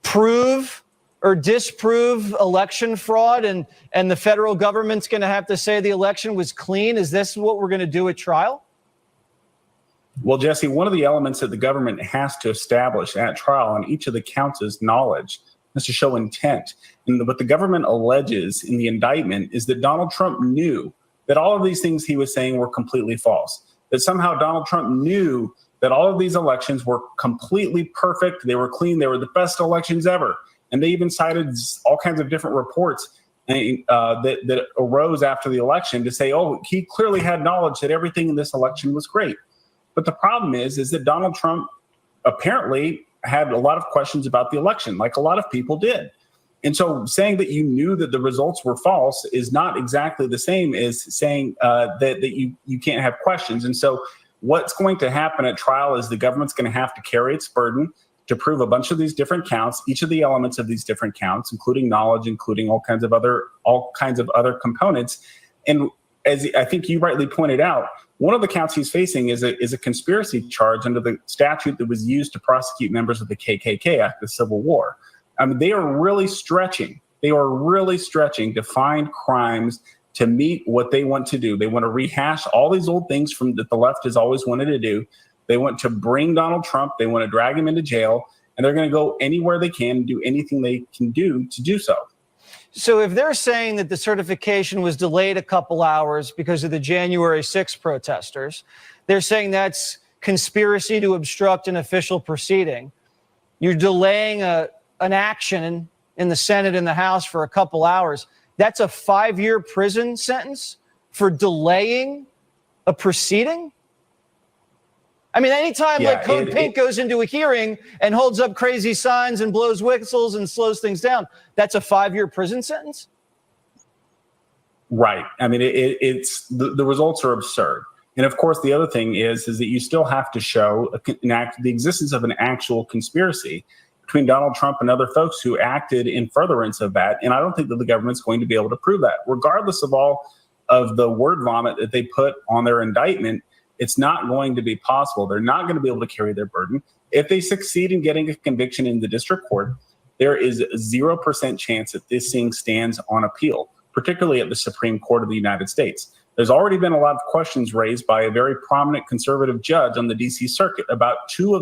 prove or disprove election fraud, and the federal government's going to have to say the election was clean. Is this what we're going to do at trial? Well, Jesse, one of the elements that the government has to establish at trial on each of the counts is knowledge. Has to show intent. And what the government alleges in the indictment is that Donald Trump knew that all of these things he was saying were completely false. That somehow Donald Trump knew that all of these elections were completely perfect. They were clean. They were the best elections ever. And they even cited all kinds of different reports that arose after the election to say, oh, he clearly had knowledge that everything in this election was great. But the problem is that Donald Trump apparently had a lot of questions about the election, like a lot of people did. And so saying that you knew that the results were false is not exactly the same as saying that you can't have questions. And so what's going to happen at trial is the government's going to have to carry its burden to prove a bunch of these different counts, each of the elements of these different counts, including knowledge, including all kinds of other components. And as I think you rightly pointed out, one of the counts he's facing is a conspiracy charge under the statute that was used to prosecute members of the KKK after the Civil War. I mean, they are really stretching. They are really stretching to find crimes to meet what they want to do. They want to rehash all these old things that the left has always wanted to do. They want to bring Donald Trump. They want to drag him into jail, and they're going to go anywhere they can, do anything they can do to do so. So if they're saying that the certification was delayed a couple hours because of the January 6th protesters, they're saying that's conspiracy to obstruct an official proceeding. You're delaying an action in the Senate and the House for a couple hours. That's a 5-year prison sentence for delaying a proceeding? I mean, anytime Code Pink goes into a hearing and holds up crazy signs and blows whistles and slows things down, that's a 5-year prison sentence? Right. I mean, it's the results are absurd. And of course, the other thing is that you still have to show the existence of an actual conspiracy between Donald Trump and other folks who acted in furtherance of that. And I don't think that the government's going to be able to prove that, regardless of all of the word vomit that they put on their indictment. It's not going to be possible. They're not going to be able to carry their burden. If they succeed in getting a conviction in the district court, there is a 0% chance that this thing stands on appeal, particularly at the Supreme Court of the United States. There's already been a lot of questions raised by a very prominent conservative judge on the D.C. Circuit about two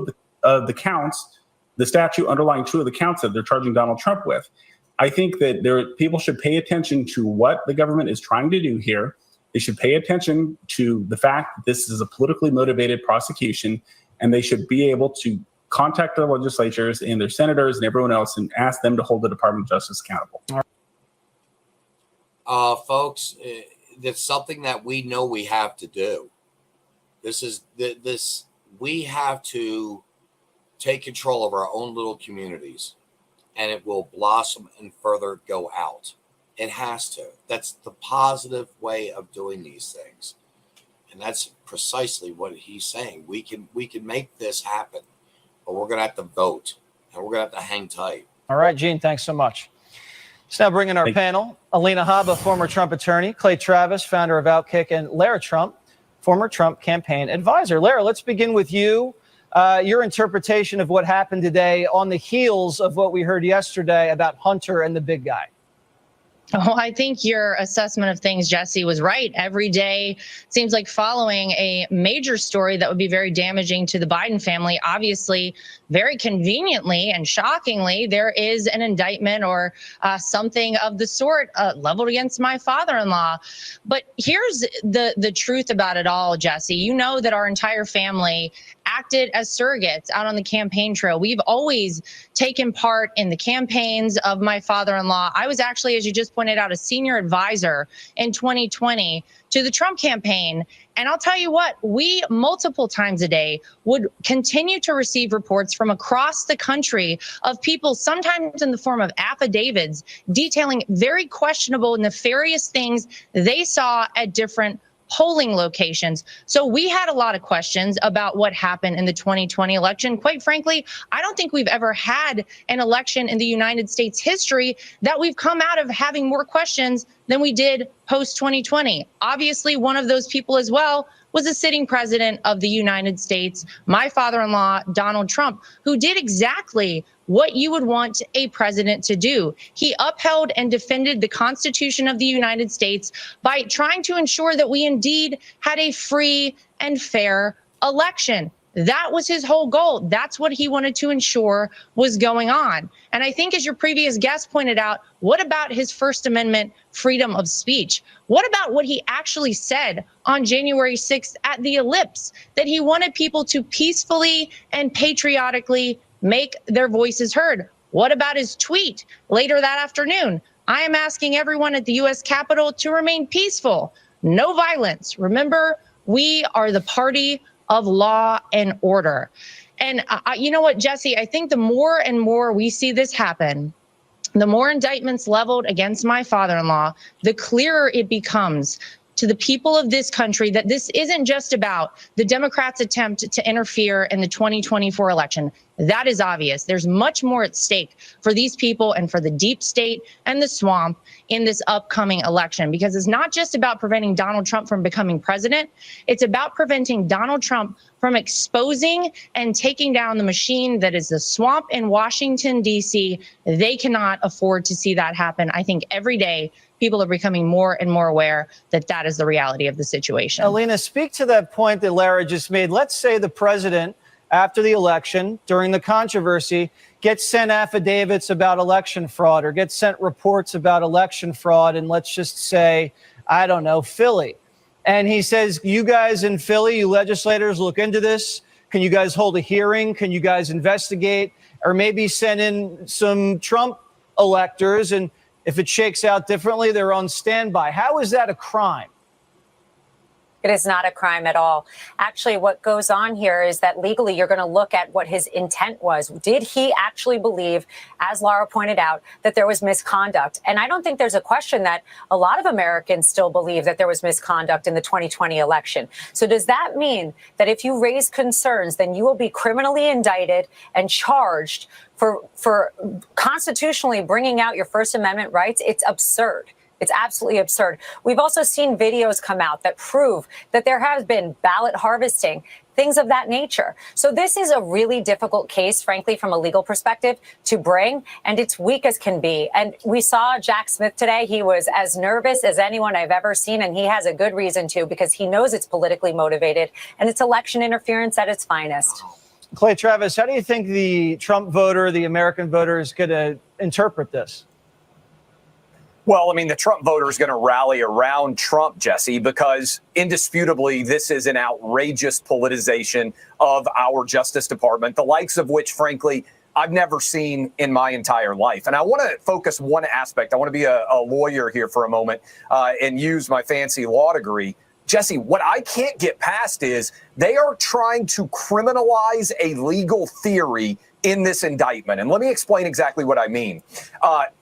of the counts, the statute underlying two of the counts that they're charging Donald Trump with. I think that people should pay attention to what the government is trying to do here. They should pay attention to the fact that this is a politically motivated prosecution, and they should be able to contact their legislatures and their senators and everyone else and ask them to hold the Department of Justice accountable. Folks, that's something that we know we have to do. We have to take control of our own little communities, and it will blossom and further go out. It has to. That's the positive way of doing these things. And that's precisely what he's saying. We can make this happen, but we're going to have to vote, and we're going to have to hang tight. All right, Gene, thanks so much. Let's now bring in our panel. Alina Habba, former Trump attorney, Clay Travis, founder of Outkick, and Lara Trump, former Trump campaign advisor. Lara, let's begin with you. Your interpretation of what happened today on the heels of what we heard yesterday about Hunter and the big guy. Oh, I think your assessment of things, Jesse, was right. Every day seems like following a major story that would be very damaging to the Biden family. Obviously, very conveniently and shockingly, there is an indictment or something of the sort leveled against my father-in-law. But here's the truth about it all, Jesse. You know that our entire family acted as surrogates out on the campaign trail. We've always taken part in the campaigns of my father-in-law. I was actually, as you just pointed out, a senior advisor in 2020 to the Trump campaign. And I'll tell you what, we multiple times a day would continue to receive reports from across the country of people, sometimes in the form of affidavits, detailing very questionable, nefarious things they saw at different polling locations. So we had a lot of questions about what happened in the 2020 election. Quite frankly, I don't think we've ever had an election in the United States history that we've come out of having more questions than we did post 2020. Obviously, one of those people as well was a sitting president of the United States, my father-in-law, Donald Trump, who did exactly what you would want a president to do. He upheld and defended the Constitution of the United States by trying to ensure that we indeed had a free and fair election. That was his whole goal. That's what he wanted to ensure was going on. And I think, as your previous guest pointed out, what about his First Amendment freedom of speech? What about what he actually said on January 6th at the Ellipse, that he wanted people to peacefully and patriotically make their voices heard? What about his tweet later that afternoon? I am asking everyone at the U.S. Capitol to remain peaceful, no violence. Remember, we are the party of law and order. And you know what, Jesse, I think the more and more we see this happen, the more indictments leveled against my father-in-law, the clearer it becomes to the people of this country that this isn't just about the Democrats' attempt to interfere in the 2024 election. That is obvious. There's much more at stake for these people and for the deep state and the swamp in this upcoming election, because it's not just about preventing Donald Trump from becoming president. It's about preventing Donald Trump from exposing and taking down the machine that is the swamp in Washington, D.C. They cannot afford to see that happen. I think every day people are becoming more and more aware that that is the reality of the situation. Alina, speak to that point that Lara just made. Let's say the president, after the election, during the controversy, gets sent affidavits about election fraud or gets sent reports about election fraud, and let's just say, I don't know, Philly. And he says, you guys in Philly, you legislators, look into this. Can you guys hold a hearing? Can you guys investigate? Or maybe send in some Trump electors, and if it shakes out differently, they're on standby. How is that a crime? It is not a crime at all. Actually, what goes on here is that legally you're going to look at what his intent was. Did he actually believe, as Laura pointed out, that there was misconduct? And I don't think there's a question that a lot of Americans still believe that there was misconduct in the 2020 election. So does that mean that if you raise concerns, then you will be criminally indicted and charged for constitutionally bringing out your First Amendment rights? It's absurd. It's absolutely absurd. We've also seen videos come out that prove that there has been ballot harvesting, things of that nature. So this is a really difficult case, frankly, from a legal perspective to bring, and it's weak as can be. And we saw Jack Smith today. He was as nervous as anyone I've ever seen, and he has a good reason to, because he knows it's politically motivated and it's election interference at its finest. Clay Travis, how do you think the Trump voter, the American voter, is going to interpret this? Well, I mean, the Trump voter is going to rally around Trump, Jesse, because indisputably this is an outrageous politicization of our Justice Department, the likes of which, frankly, I've never seen in my entire life. And I want to focus one aspect. I want to be a lawyer here for a moment and use my fancy law degree. Jesse, what I can't get past is they are trying to criminalize a legal theory in this indictment. And let me explain exactly what I mean.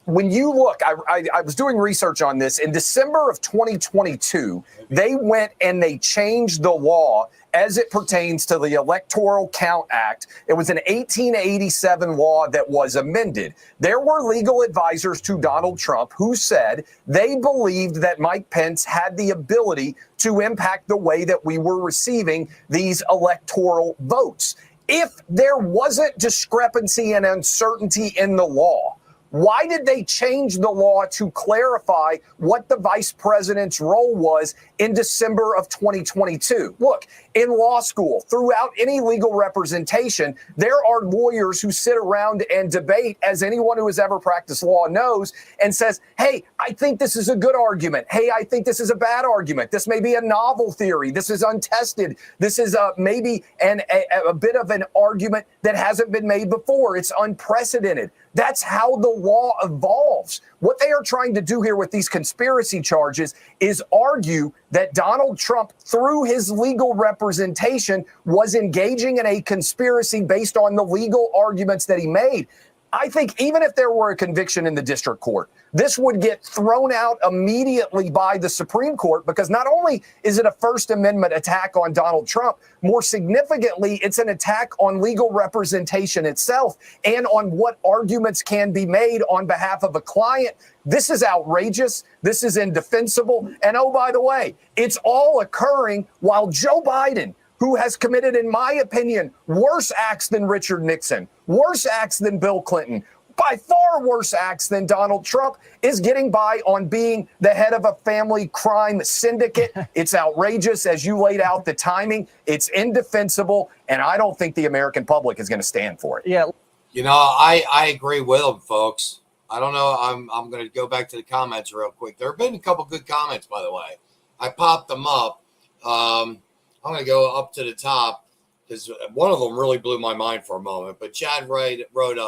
When you look, I was doing research on this. In December of 2022, they went and they changed the law as it pertains to the Electoral Count Act. It was an 1887 law that was amended. There were legal advisors to Donald Trump who said they believed that Mike Pence had the ability to impact the way that we were receiving these electoral votes. If there wasn't discrepancy and uncertainty in the law, why did they change the law to clarify what the vice president's role was in December of 2022? Look, in law school, throughout any legal representation, there are lawyers who sit around and debate, as anyone who has ever practiced law knows, and says, hey, I think this is a good argument. Hey, I think this is a bad argument. This may be a novel theory. This is untested. This is maybe a bit of an argument that hasn't been made before. It's unprecedented. That's how the law evolves. What they are trying to do here with these conspiracy charges is argue that Donald Trump, through his legal representation, was engaging in a conspiracy based on the legal arguments that he made. I think even if there were a conviction in the district court, this would get thrown out immediately by the Supreme Court, because not only is it a First Amendment attack on Donald Trump, more significantly, it's an attack on legal representation itself and on what arguments can be made on behalf of a client. This is outrageous. This is indefensible. And oh, by the way, it's all occurring while Joe Biden, who has committed, in my opinion, worse acts than Richard Nixon, worse acts than Bill Clinton, by far worse acts than Donald Trump, is getting by on being the head of a family crime syndicate. It's outrageous, as you laid out the timing. It's indefensible, and I don't think the American public is going to stand for it. Yeah. You know, I agree with them, folks. I don't know. I'm going to go back to the comments real quick. There have been a couple good comments, by the way. I popped them up. I'm going to go up to the top because one of them really blew my mind for a moment. But Chad wrote,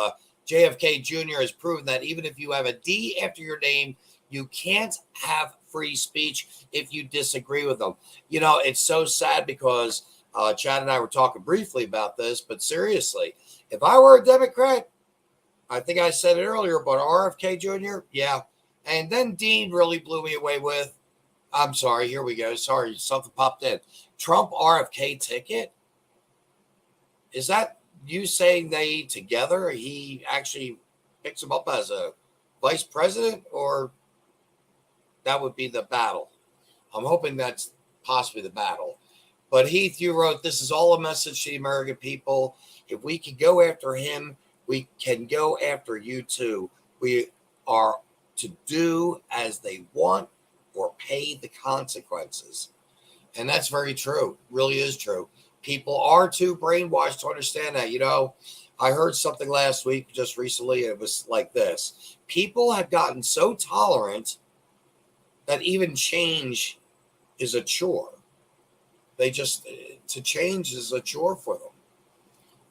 JFK Jr. has proven that even if you have a D after your name, you can't have free speech if you disagree with them. You know, it's so sad because Chad and I were talking briefly about this, but seriously, if I were a Democrat, I think I said it earlier, but RFK Jr., yeah. And then Dean really blew me away with, I'm sorry, here we go. Sorry, something popped in. Trump RFK ticket? Is that you saying they together, he actually picks him up as a vice president, or that would be the battle? I'm hoping that's possibly the battle. But Heath, you wrote, this is all a message to the American people. If we can go after him, we can go after you too. We are to do as they want or pay the consequences. And that's very true. Really is true. People are too brainwashed to understand that. You know, I heard something last week just recently. It was like this. People have gotten so tolerant that even change is a chore. To change is a chore for them.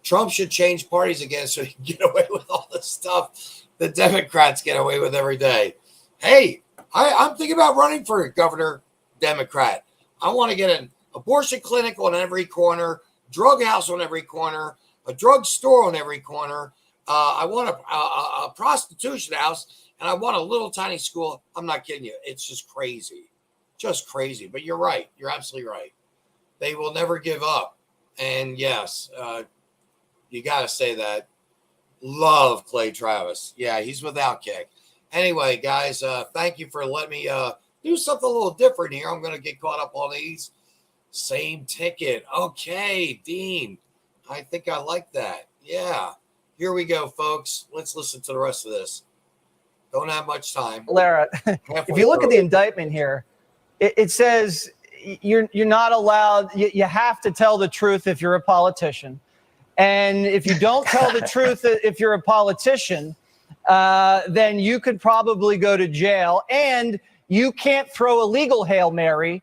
Trump should change parties again so he can get away with all the stuff the Democrats get away with every day. Hey, I'm thinking about running for governor Democrat. I want to get an abortion clinic on every corner, drug house on every corner, a drug store on every corner. I want a prostitution house, and I want a little tiny school. I'm not kidding you. It's just crazy. Just crazy. But you're right. You're absolutely right. They will never give up. And yes, you got to say that. Love Clay Travis. Yeah, he's with Outkick. Anyway, guys, thank you for letting me do something a little different here. I'm going to get caught up on these. Same ticket. Okay, Dean. I think I like that. Yeah. Here we go, folks. Let's listen to the rest of this. Don't have much time. Lara, if you look at the indictment here, it says you're not allowed, you have to tell the truth if you're a politician. And if you don't tell the truth if you're a politician, then you could probably go to jail. And you can't throw a legal Hail Mary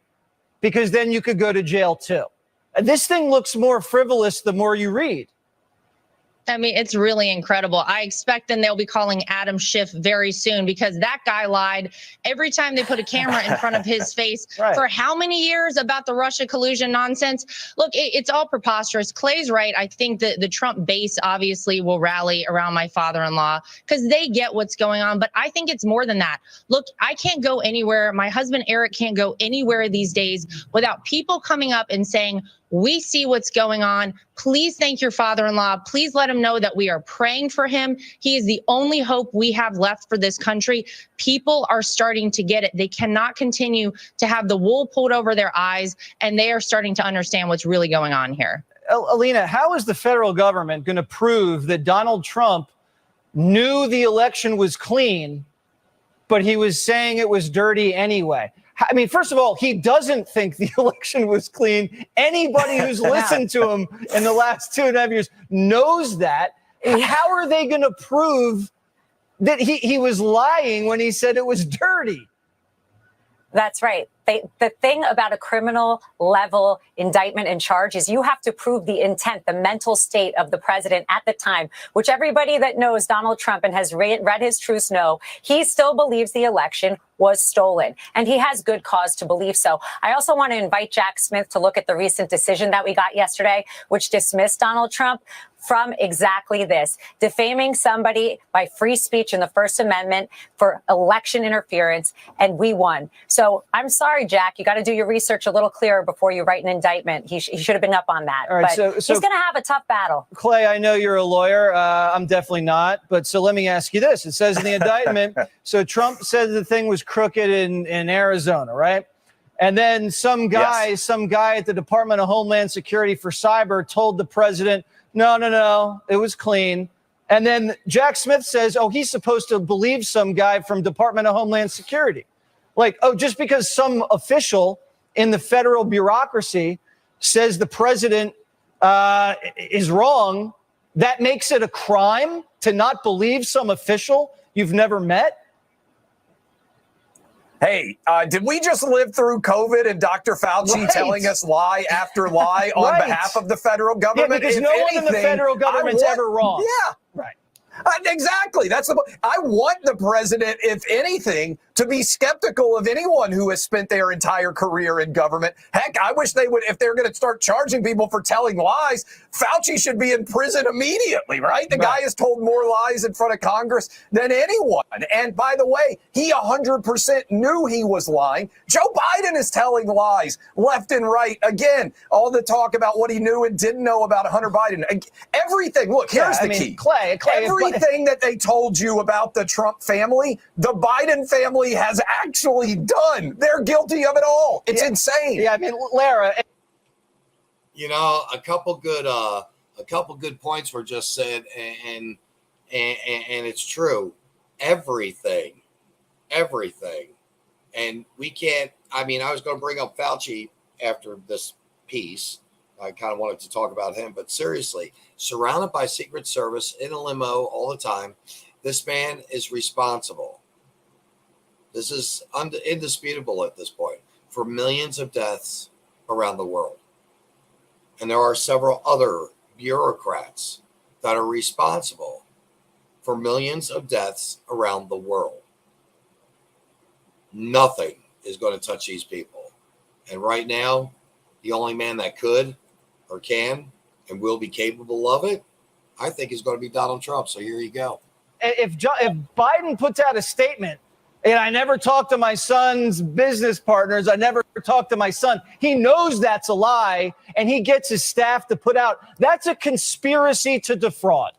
because then you could go to jail too. This thing looks more frivolous the more you read. I mean, it's really incredible. I expect then they'll be calling Adam Schiff very soon because that guy lied every time they put a camera in front of his face for how many years about the Russia collusion nonsense. Look, it's all preposterous. Clay's right. I think that the Trump base obviously will rally around my father-in-law because they get what's going on. But I think it's more than that. Look, I can't go anywhere. My husband, Eric, can't go anywhere these days without people coming up and saying, we see what's going on. Please thank your father-in-law. Please let him know that we are praying for him. He is the only hope we have left for this country. People are starting to get it. They cannot continue to have the wool pulled over their eyes, and they are starting to understand what's really going on here. Alina, how is the federal government going to prove that Donald Trump knew the election was clean, but he was saying it was dirty anyway? I mean, first of all, he doesn't think the election was clean. Anybody who's listened to him in the last 2.5 years knows that. How are they going to prove that he was lying when he said it was dirty? That's right. The thing about a criminal level indictment and charge is you have to prove the intent, the mental state of the president at the time, which everybody that knows Donald Trump and has read his truths know. He still believes the election was stolen, and he has good cause to believe so. I also want to invite Jack Smith to look at the recent decision that we got yesterday, which dismissed Donald Trump from exactly this, defaming somebody by free speech in the First Amendment for election interference, and we won. So I'm sorry, Jack, you got to do your research a little clearer before you write an indictment. He should have been up on that. All right, but so he's going to have a tough battle. Clay, I know you're a lawyer. I'm definitely not. But so let me ask you this. It says in the indictment, so Trump said the thing was crooked in Arizona, right? And then some guy at the Department of Homeland Security for Cyber told the president, no, it was clean. And then Jack Smith says, he's supposed to believe some guy from Department of Homeland Security. Like, just because some official in the federal bureaucracy says the president is wrong, that makes it a crime to not believe some official you've never met? Hey, did we just live through COVID and Dr. Fauci telling us lie after lie on behalf of the federal government? Yeah, because no one in the federal government's ever wrong. Yeah. Right. Exactly. That's I want the president, if anything, to be skeptical of anyone who has spent their entire career in government. Heck, I wish they would, if they're going to start charging people for telling lies, Fauci should be in prison immediately, right? The guy has told more lies in front of Congress than anyone. And by the way, he 100% knew he was lying. Joe Biden is telling lies left and right. Again, all the talk about what he knew and didn't know about Hunter Biden. Everything. Look, here's the key. Clay, everything that they told you about the Trump family, the Biden family has actually done. They're guilty of it all. It's insane. Yeah, I mean, Lara. You know, a couple good points were just said, and it's true. Everything, and we can't. I mean, I was going to bring up Fauci after this piece. I kind of wanted to talk about him, but seriously, surrounded by Secret Service in a limo all the time, this man is responsible. This is indisputable at this point for millions of deaths around the world. And there are several other bureaucrats that are responsible for millions of deaths around the world. Nothing is going to touch these people. And right now, the only man that could or can and will be capable of it, I think, is going to be Donald Trump. So here you go. If Biden puts out a statement, and I never talked to my son's business partners, I never talked to my son, he knows that's a lie, and he gets his staff to put out, that's a conspiracy to defraud.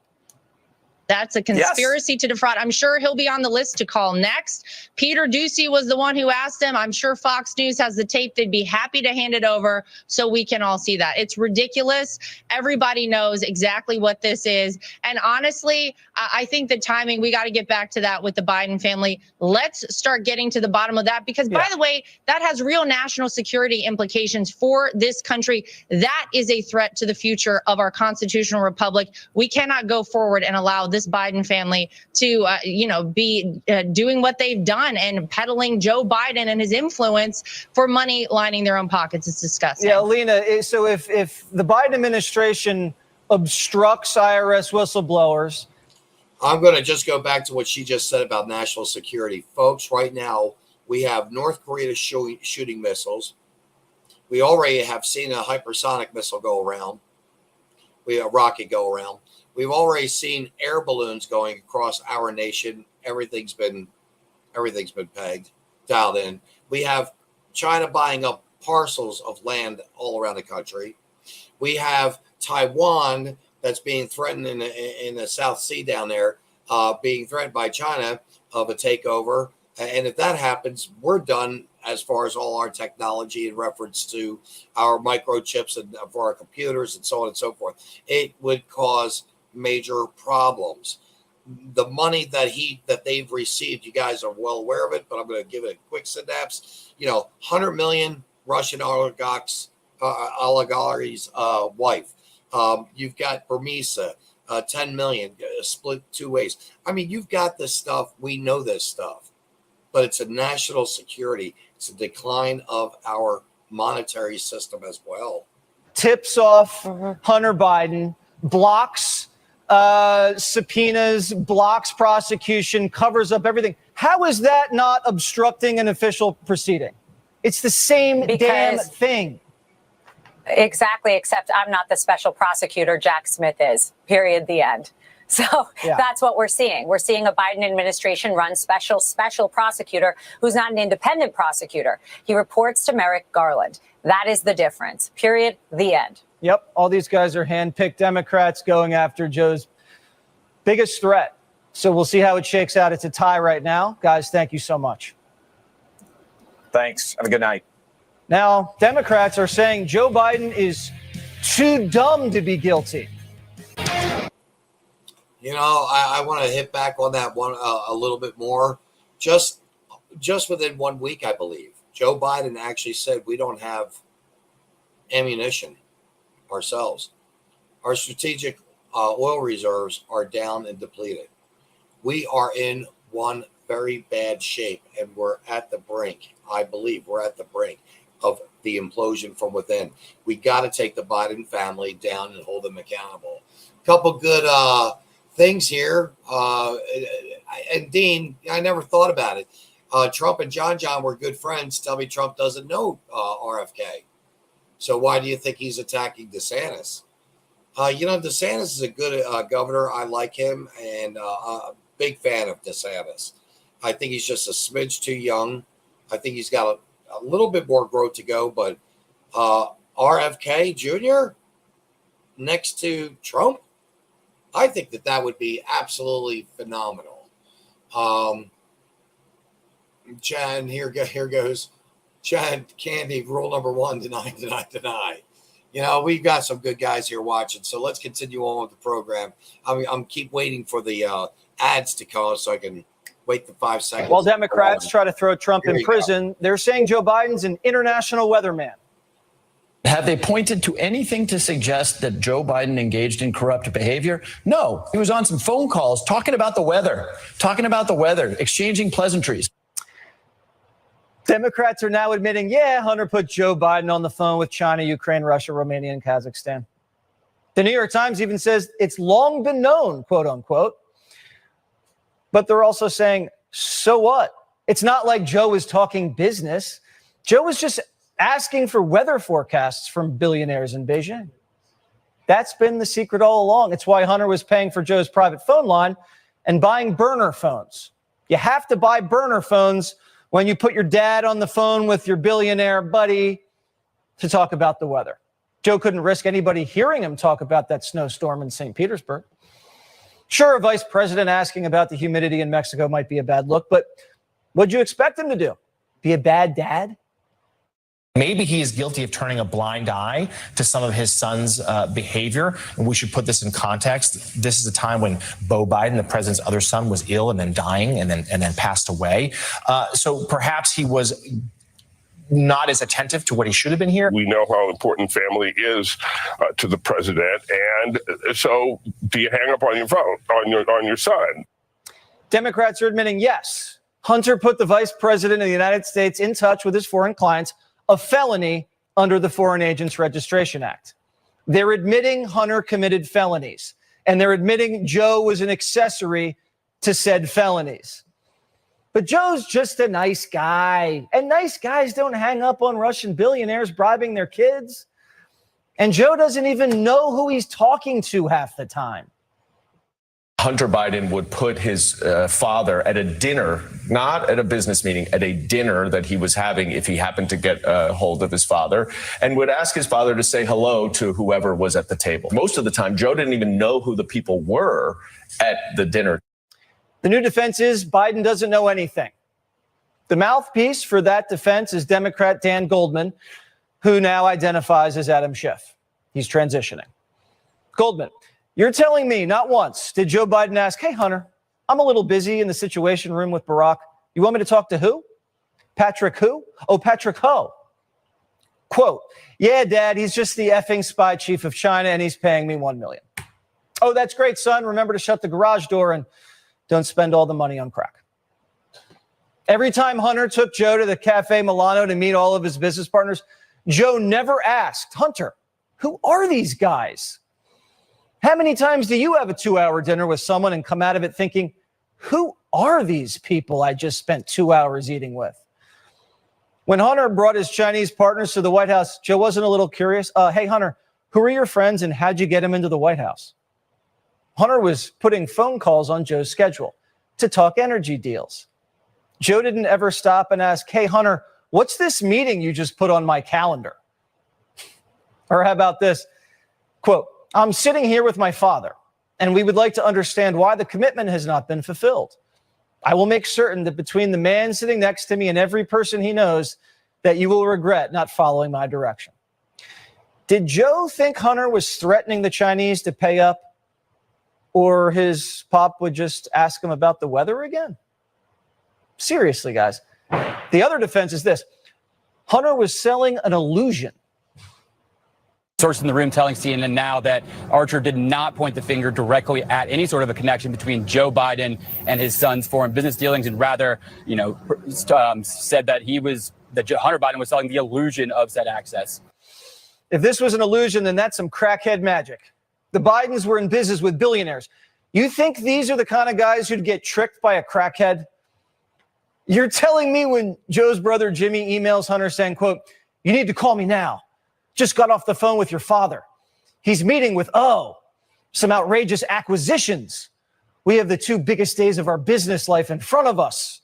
That's a conspiracy to defraud. I'm sure he'll be on the list to call next. Peter Doocy was the one who asked him. I'm sure Fox News has the tape. They'd be happy to hand it over so we can all see that. It's ridiculous. Everybody knows exactly what this is. And honestly, I think the timing, we got to get back to that with the Biden family. Let's start getting to the bottom of that because, by the way, that has real national security implications for this country. That is a threat to the future of our constitutional republic. We cannot go forward and allow this Biden family to, be doing what they've done and peddling Joe Biden and his influence for money lining their own pockets. It's disgusting. Yeah, Alina, so if the Biden administration obstructs IRS whistleblowers. I'm going to just go back to what she just said about national security. Folks, right now, we have North Korea shooting missiles. We already have seen a hypersonic missile go around. A rocket go around. We've already seen air balloons going across our nation. Everything's been pegged, dialed in. We have China buying up parcels of land all around the country. We have Taiwan that's being threatened in the South Sea down there, being threatened by China of a takeover. And if that happens, we're done as far as all our technology in reference to our microchips and for our computers and so on and so forth. It would cause major problems. The money that they've received, you guys are well aware of it, but I'm going to give it a quick synapse. 100 million Russian oligarchs' wife. You've got Burmesa, 10 million split two ways. I mean, you've got this stuff. We know this stuff, but it's a national security. It's a decline of our monetary system as well. Tips off Hunter Biden, blocks subpoenas, blocks prosecution, covers up everything. How is that not obstructing an official proceeding? It's the same damn thing. Exactly, except I'm not the special prosecutor. Jack Smith is, period, the end. So that's what we're seeing. We're seeing a Biden administration run special prosecutor who's not an independent prosecutor. He reports to Merrick Garland. That is the difference, period, the end. Yep, all these guys are hand-picked Democrats going after Joe's biggest threat. So we'll see how it shakes out. It's a tie right now. Guys, thank you so much. Thanks. Have a good night. Now, Democrats are saying Joe Biden is too dumb to be guilty. I want to hit back on that one a little bit more. Just within 1 week, I believe, Joe Biden actually said we don't have ammunition ourselves. Our strategic oil reserves are down and depleted. We are in one very bad shape, and we're at the brink. I believe we're at the brink of the implosion from within. We got to take the Biden family down and hold them accountable. Couple good things here. And Dean, I never thought about it. Trump and John were good friends. Tell me Trump doesn't know RFK. So why do you think he's attacking DeSantis? DeSantis is a good governor. I like him, and a big fan of DeSantis. I think he's just a smidge too young. I think he's got a little bit more growth to go, but RFK Jr. next to Trump, I think that would be absolutely phenomenal. Chad, here goes. Chad Candy, rule number one, deny. We've got some good guys here watching, so let's continue on with the program. I'm keep waiting for the ads to come so I can wait the 5 seconds. While Democrats try to throw Trump in prison, they're saying Joe Biden's an international weatherman. Have they pointed to anything to suggest that Joe Biden engaged in corrupt behavior? No. He was on some phone calls talking about the weather, exchanging pleasantries. Democrats are now admitting, Hunter put Joe Biden on the phone with China, Ukraine, Russia, Romania, and Kazakhstan. The New York Times even says it's long been known, quote unquote. But they're also saying, so what? It's not like Joe is talking business. Joe is just asking for weather forecasts from billionaires in Beijing. That's been the secret all along. It's why Hunter was paying for Joe's private phone line and buying burner phones. You have to buy burner phones when you put your dad on the phone with your billionaire buddy to talk about the weather. Joe couldn't risk anybody hearing him talk about that snowstorm in St. Petersburg. Sure, a vice president asking about the humidity in Mexico might be a bad look, but what'd you expect him to do? Be a bad dad? Maybe he is guilty of turning a blind eye to some of his son's behavior. And we should put this in context. This is a time when Beau Biden, the president's other son, was ill and then dying and then passed away. So perhaps he was not as attentive to what he should have been here. We know how important family is to the president. And so do you hang up on your phone, on your son? Democrats are admitting, yes, Hunter put the vice president of the United States in touch with his foreign clients, a felony under the Foreign Agents Registration Act. They're admitting Hunter committed felonies, and they're admitting Joe was an accessory to said felonies. But Joe's just a nice guy, and nice guys don't hang up on Russian billionaires bribing their kids. And Joe doesn't even know who he's talking to half the time. Hunter Biden would put his father at a dinner, not at a business meeting, at a dinner that he was having if he happened to get a hold of his father, and would ask his father to say hello to whoever was at the table. Most of the time, Joe didn't even know who the people were at the dinner. The new defense is Biden doesn't know anything. The mouthpiece for that defense is Democrat Dan Goldman, who now identifies as Adam Schiff. He's transitioning. Goldman, you're telling me not once did Joe Biden ask, hey, Hunter, I'm a little busy in the Situation Room with Barack. You want me to talk to who? Patrick who? Oh, Patrick Ho. Quote, yeah, Dad, he's just the effing spy chief of China and he's paying me $1 million. Oh, that's great, son. Remember to shut the garage door and don't spend all the money on crack. Every time Hunter took Joe to the Cafe Milano to meet all of his business partners, Joe never asked, Hunter, who are these guys? How many times do you have a 2-hour dinner with someone and come out of it thinking, who are these people I just spent 2 hours eating with? When Hunter brought his Chinese partners to the White House, Joe wasn't a little curious. Hey, Hunter, who are your friends and how'd you get them into the White House? Hunter was putting phone calls on Joe's schedule to talk energy deals. Joe didn't ever stop and ask, hey, Hunter, what's this meeting you just put on my calendar? Or how about this? Quote, I'm sitting here with my father, and we would like to understand why the commitment has not been fulfilled. I will make certain that between the man sitting next to me and every person he knows, that you will regret not following my direction. Did Joe think Hunter was threatening the Chinese to pay up, or his pop would just ask him about the weather again? Seriously, guys. The other defense is this. Hunter was selling an illusion. Sources in the room telling CNN now that Archer did not point the finger directly at any sort of a connection between Joe Biden and his son's foreign business dealings, and rather, said that Hunter Biden was selling the illusion of said access. If this was an illusion, then that's some crackhead magic. The Bidens were in business with billionaires. You think these are the kind of guys who'd get tricked by a crackhead? You're telling me when Joe's brother Jimmy emails Hunter saying, quote, you need to call me now. Just got off the phone with your father. He's meeting with, some outrageous acquisitions. We have the 2 biggest days of our business life in front of us.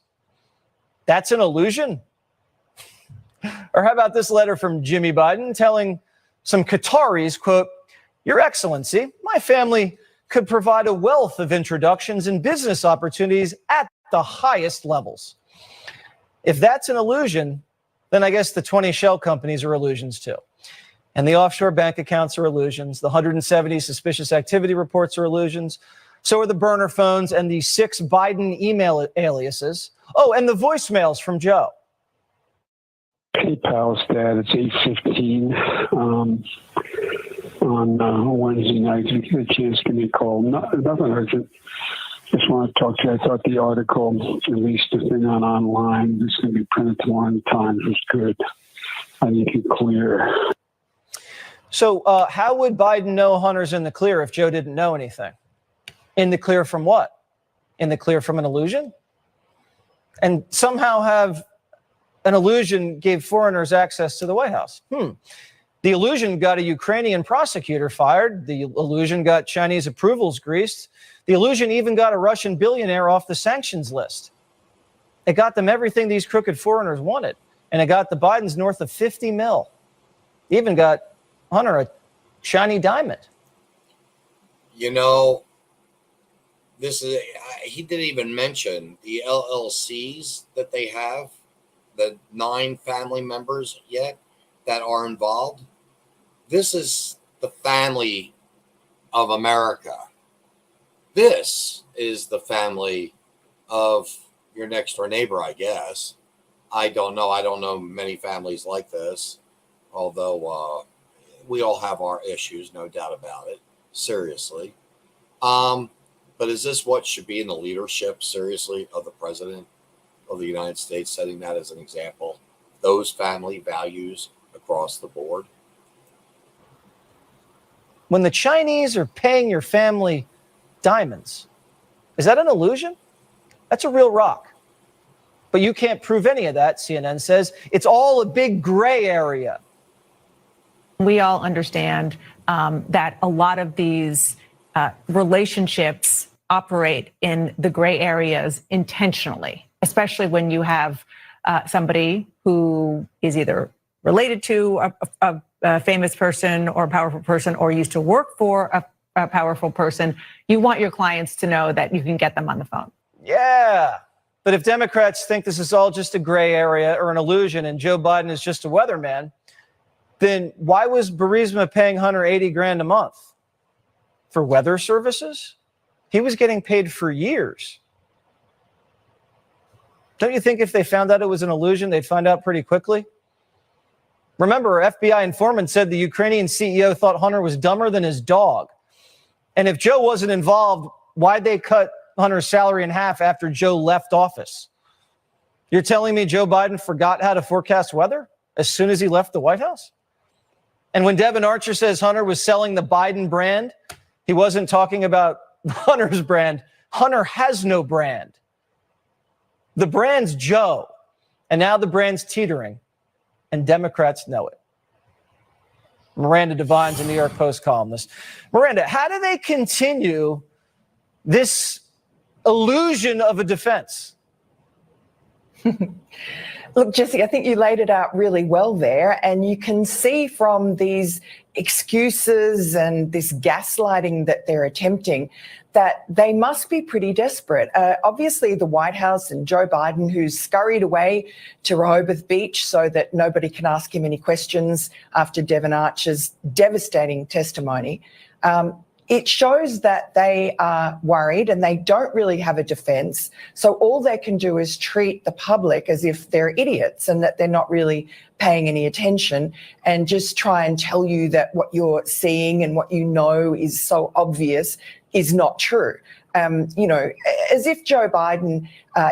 That's an illusion? Or how about this letter from Jimmy Biden telling some Qataris, quote, Your Excellency, my family could provide a wealth of introductions and business opportunities at the highest levels. If that's an illusion, then I guess the 20 shell companies are illusions too. And the offshore bank accounts are illusions. The 170 suspicious activity reports are illusions. So are the burner phones and the 6 Biden email aliases. Oh, and the voicemails from Joe. Hey, pal, Dad. It's 8:15 on Wednesday night. If you get a chance, give me a call. Nothing urgent. Just want to talk to you. I thought the article, at least the thing online, it's going to be printed tomorrow in the Times, was good. I think it's clear. So how would Biden know Hunter's in the clear if Joe didn't know anything? In the clear from what? In the clear from an illusion? And somehow have an illusion gave foreigners access to the White House. The illusion got a Ukrainian prosecutor fired. The illusion got Chinese approvals greased. The illusion even got a Russian billionaire off the sanctions list. It got them everything these crooked foreigners wanted. And it got the Bidens north of 50 mil. Even got Hunter a shiny diamond. You know, he didn't even mention the LLCs that they have, the 9 family members yet that are involved. This is the family of America. This is the family of your next door neighbor, I guess. I don't know. I don't know many families like this, although we all have our issues, no doubt about it. Seriously. But is this what should be in the leadership, seriously, of the president of the United States, setting that as an example? Those family values across the board. When the Chinese are paying your family diamonds, is that an illusion? That's a real rock. But you can't prove any of that, CNN says. It's all a big gray area. We all understand that a lot of these relationships operate in the gray areas intentionally, especially when you have somebody who is either related to a famous person or a powerful person or used to work for a powerful person. You want your clients to know that you can get them on the phone. Yeah. But if Democrats think this is all just a gray area or an illusion and Joe Biden is just a weatherman, then why was Burisma paying Hunter 80 grand a month? For weather services? He was getting paid for years. Don't you think if they found out it was an illusion, they'd find out pretty quickly? Remember, FBI informant said the Ukrainian CEO thought Hunter was dumber than his dog. And if Joe wasn't involved, why'd they cut Hunter's salary in half after Joe left office? You're telling me Joe Biden forgot how to forecast weather as soon as he left the White House? And when Devin Archer says Hunter was selling the Biden brand, he wasn't talking about Hunter's brand. Hunter has no brand. The brand's Joe. And now the brand's teetering. And Democrats know it. Miranda Devine's a New York Post columnist. Miranda, how do they continue this illusion of a defense? Look, Jesse, I think you laid it out really well there. And you can see from these excuses and this gaslighting that they're attempting that they must be pretty desperate. Obviously, the White House and Joe Biden, who's scurried away to Rehoboth Beach so that nobody can ask him any questions after Devin Archer's devastating testimony, it shows that they are worried and they don't really have a defense. So all they can do is treat the public as if they're idiots and that they're not really paying any attention and just try and tell you that what you're seeing and what you know is so obvious is not true. You know, as if Joe Biden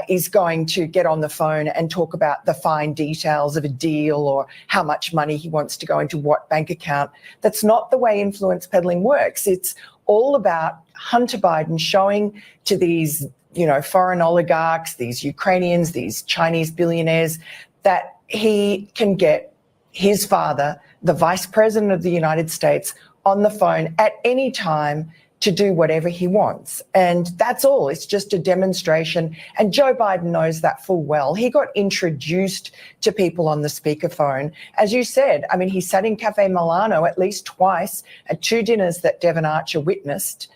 is going to get on the phone and talk about the fine details of a deal or how much money he wants to go into what bank account. That's not the way influence peddling works. It's all about Hunter Biden showing to these, you know, foreign oligarchs, these Ukrainians, these Chinese billionaires, that he can get his father, the Vice President of the United States, on the phone at any time to do whatever he wants. And that's all. It's just a demonstration. And Joe Biden knows that full well. He got introduced to people on the speakerphone. As you said, I mean, he sat in Cafe Milano at least twice at 2 dinners that Devin Archer witnessed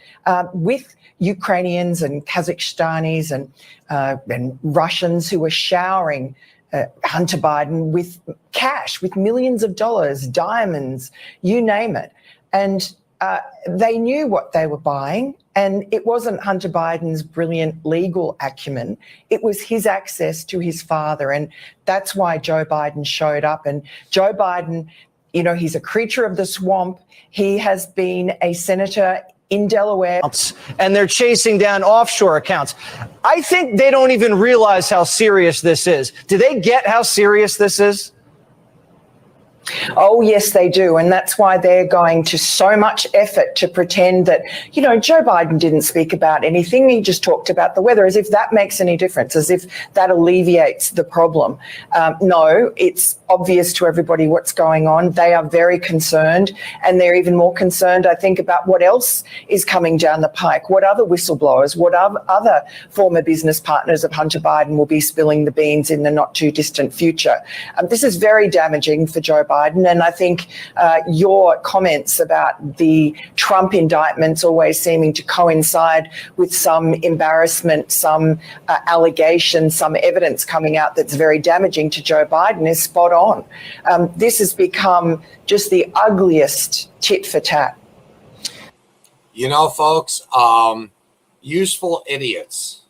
with Ukrainians and Kazakhstanis and Russians who were showering Hunter Biden with cash, with millions of dollars, diamonds, you name it. And they knew what they were buying, and it wasn't Hunter Biden's brilliant legal acumen. It was his access to his father, and that's why Joe Biden showed up. And Joe Biden, you know, he's a creature of the swamp. He has been a senator in Delaware. And they're chasing down offshore accounts. I think they don't even realize how serious this is. Do they get how serious this is? Oh, yes, they do. And that's why they're going to so much effort to pretend that, you know, Joe Biden didn't speak about anything. He just talked about the weather, as if that makes any difference, as if that alleviates the problem. No, it's obvious to everybody what's going on. They are very concerned, and they're even more concerned, I think, about what else is coming down the pike, what other whistleblowers, what other former business partners of Hunter Biden will be spilling the beans in the not too distant future. This is very damaging for Joe Biden, and I think your comments about the Trump indictments always seeming to coincide with some embarrassment, some allegation, some evidence coming out that's very damaging to Joe Biden is spot on. This has become just the ugliest tit for tat. You know, folks, useful idiots.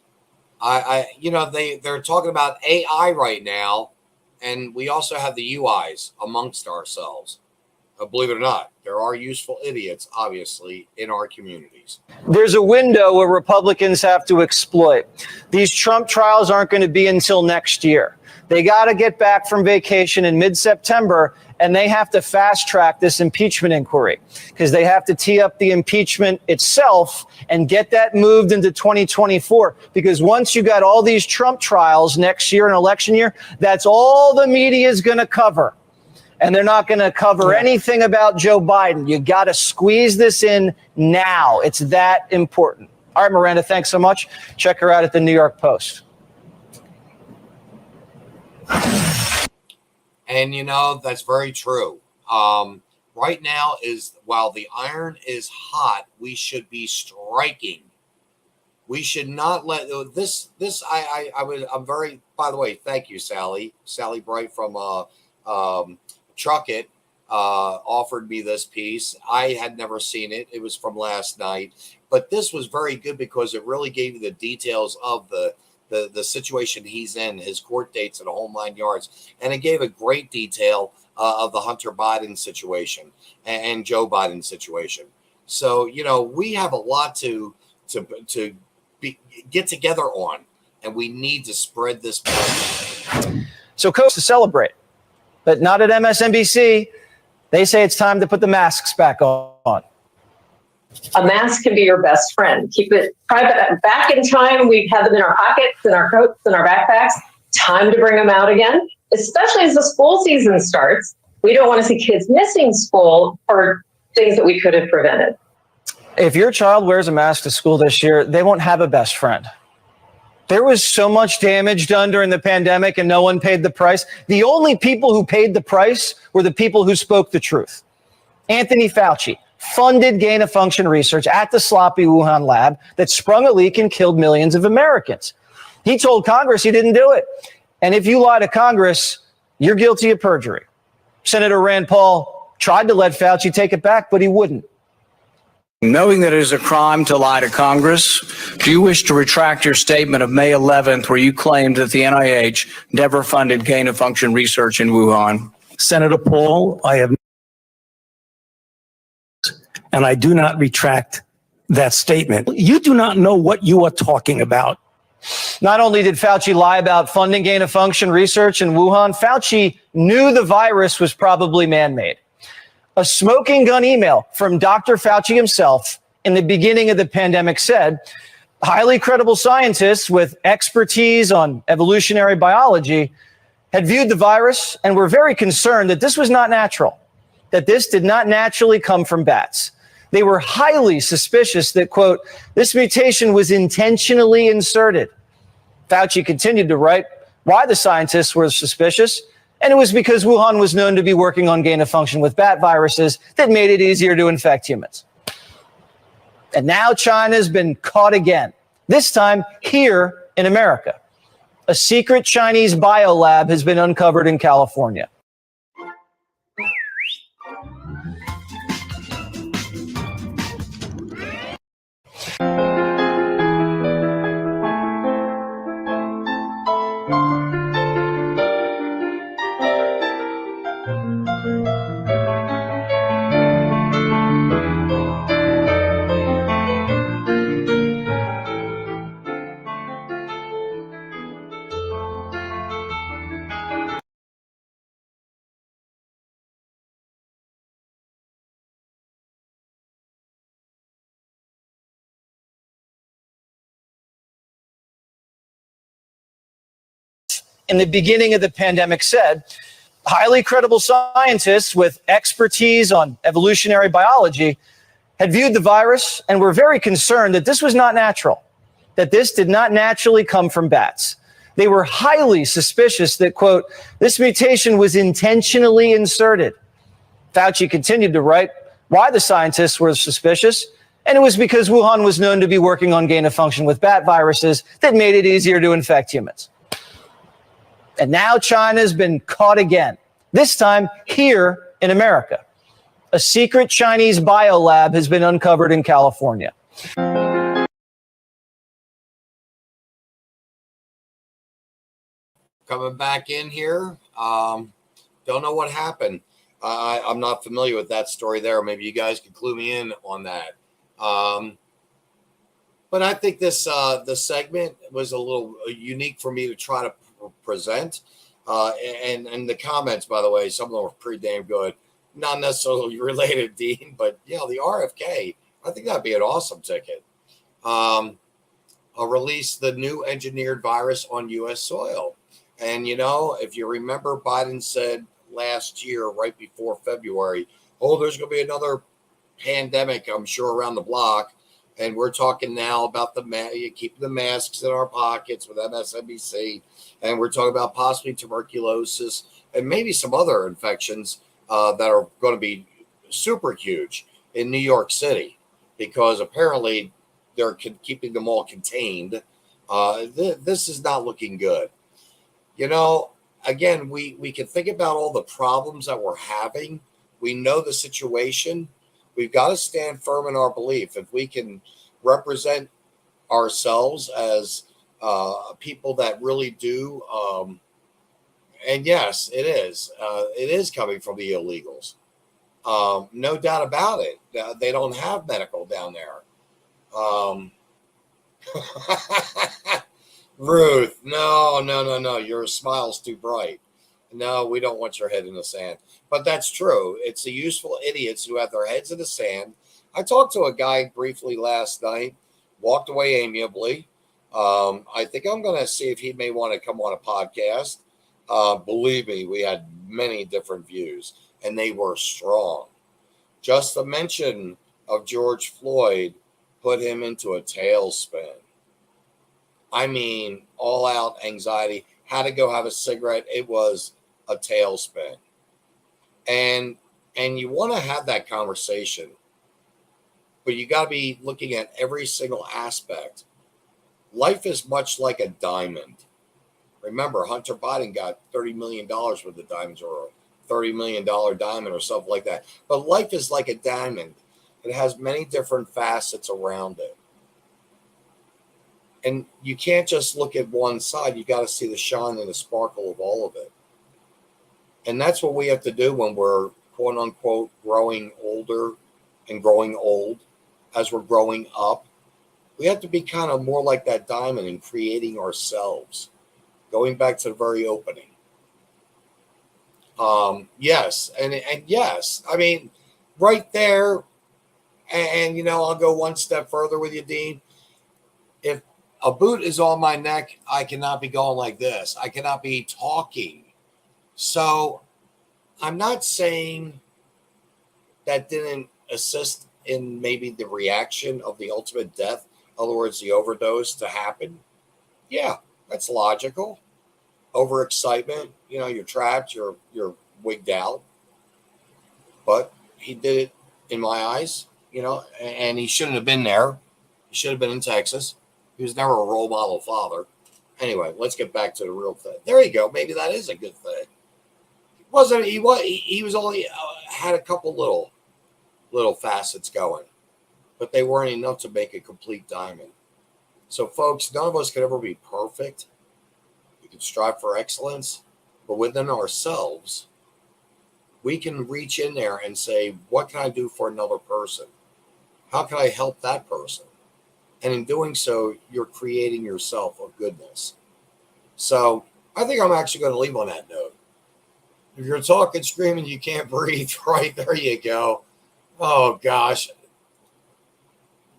You know, they're talking about AI right now, and we also have the UIs amongst ourselves. Believe it or not, there are useful idiots, obviously, in our communities. There's a window where Republicans have to exploit. These Trump trials aren't going to be until next year. They got to get back from vacation in mid-September, and they have to fast track this impeachment inquiry because they have to tee up the impeachment itself and get that moved into 2024. Because once you got all these Trump trials next year, an election year, that's all the media is going to cover. And they're not going to cover anything about Joe Biden. You got to squeeze this in now. It's that important. All right, Miranda, thanks so much. Check her out at the New York Post. And, you know, that's very true. Right now while the iron is hot, we should be striking. We should not let I'm very, by the way, thank you, Sally Bright from Truck It offered me this piece. I had never seen it. It was from last night, but this was very good because it really gave you the details of the situation he's in, his court dates and a whole 9 yards. And it gave a great detail of the Hunter Biden situation and Joe Biden situation. So, you know, we have a lot to get together on, and we need to spread this message. So Coast to celebrate, but not at MSNBC. They say it's time to put the masks back on. A mask can be your best friend. Keep it private. Back in time, we had them in our pockets, in our coats, in our backpacks. Time to bring them out again, especially as the school season starts. We don't want to see kids missing school for things that we could have prevented. If your child wears a mask to school this year, they won't have a best friend. There was so much damage done during the pandemic and no one paid the price. The only people who paid the price were the people who spoke the truth. Anthony Fauci funded gain-of-function research at the sloppy Wuhan lab that sprung a leak and killed millions of Americans. He told Congress he didn't do it. And if you lie to Congress, you're guilty of perjury. Senator Rand Paul tried to let Fauci take it back, but he wouldn't. Knowing that it is a crime to lie to Congress, do you wish to retract your statement of May 11th where you claimed that the NIH never funded gain-of-function research in Wuhan? Senator Paul, I have, and I do not retract that statement. You do not know what you are talking about. Not only did Fauci lie about funding gain-of-function research in Wuhan, Fauci knew the virus was probably man-made. A smoking gun email from Dr. Fauci himself in the beginning of the pandemic said, highly credible scientists with expertise on evolutionary biology had viewed the virus and were very concerned that this was not natural, that this did not naturally come from bats. They were highly suspicious that, quote, this mutation was intentionally inserted. Fauci continued to write why the scientists were suspicious. And it was because Wuhan was known to be working on gain-of-function with bat viruses that made it easier to infect humans. And now China's been caught again, this time here in America. A secret Chinese biolab has been uncovered in California. in the beginning of the pandemic said, highly credible scientists with expertise on evolutionary biology had viewed the virus and were very concerned that this was not natural, that this did not naturally come from bats. They were highly suspicious that, quote, this mutation was intentionally inserted. Fauci continued to write why the scientists were suspicious, and it was because Wuhan was known to be working on gain of function with bat viruses that made it easier to infect humans. And now China's been caught again, this time here in America. A secret Chinese biolab has been uncovered in California. Coming back in here, don't know what happened. I'm not familiar with that story there. Maybe you guys could clue me in on that. But I think this segment was a little unique for me to try to present. And the comments, by the way, some of them were pretty damn good. Not necessarily related, Dean, but the RFK, I think that'd be an awesome ticket. I'll release the new engineered virus on U.S. soil. And, if you remember, Biden said last year, right before February, there's going to be another pandemic, I'm sure, around the block. And we're talking now about keeping the masks in our pockets with MSNBC. And we're talking about possibly tuberculosis and maybe some other infections that are going to be super huge in New York City, because apparently they're keeping them all contained. This is not looking good. Again, we can think about all the problems that we're having. We know the situation. We've got to stand firm in our belief. If we can represent ourselves as people that really do, and yes, it is coming from the illegals. No doubt about it. They don't have medical down there. Ruth, no. Your smile's too bright. No, we don't want your head in the sand. But that's true. It's the useful idiots who have their heads in the sand. I talked to a guy briefly last night, walked away amiably. I think I'm going to see if he may want to come on a podcast. Believe me, we had many different views, and they were strong. Just the mention of George Floyd put him into a tailspin. I mean, all out anxiety, had to go have a cigarette. It was a tailspin. And you want to have that conversation, but you got to be looking at every single aspect. Life is much like a diamond. Remember, Hunter Biden got $30 million worth of diamonds, or a $30 million diamond or something like that. But life is like a diamond. It has many different facets around it. And you can't just look at one side. You got to see the shine and the sparkle of all of it. And that's what we have to do when we're, quote unquote, growing older and growing old. As we're growing up, we have to be kind of more like that diamond in creating ourselves. Going back to the very opening. Yes. And yes, I mean, right there. And I'll go one step further with you, Dean. If a boot is on my neck, I cannot be going like this. I cannot be talking. So I'm not saying that didn't assist in maybe the reaction of the ultimate death, in other words, the overdose to happen. Yeah, that's logical. Overexcitement, you're trapped, you're wigged out. But he did it in my eyes, and he shouldn't have been there. He should have been in Texas. He was never a role model father. Anyway, let's get back to the real thing. There you go. Maybe that is a good thing. He was only had a couple little facets going, but they weren't enough to make a complete diamond. So, folks, none of us could ever be perfect. We can strive for excellence, but within ourselves, we can reach in there and say, what can I do for another person? How can I help that person? And in doing so, you're creating yourself of goodness. So I think I'm actually going to leave on that note. If you're talking, screaming, you can't breathe, right? There you go. Oh, gosh.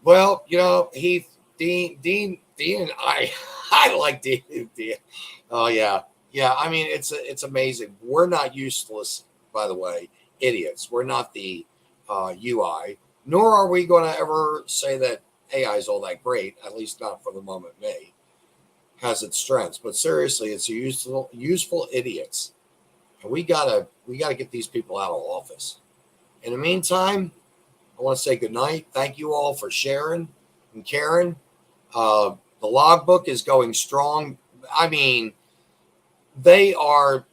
Well, Heath, Dean, and I like Dean. Oh, yeah. Yeah, I mean, it's amazing. We're not useless, by the way, idiots. We're not the UI, nor are we going to ever say that AI is all that great, at least not for the moment. May has its strengths, but seriously, it's useful idiots, and we gotta get these people out of office. In the meantime, I want to say good night. Thank you all for sharing and caring. The logbook is going strong. I mean, they're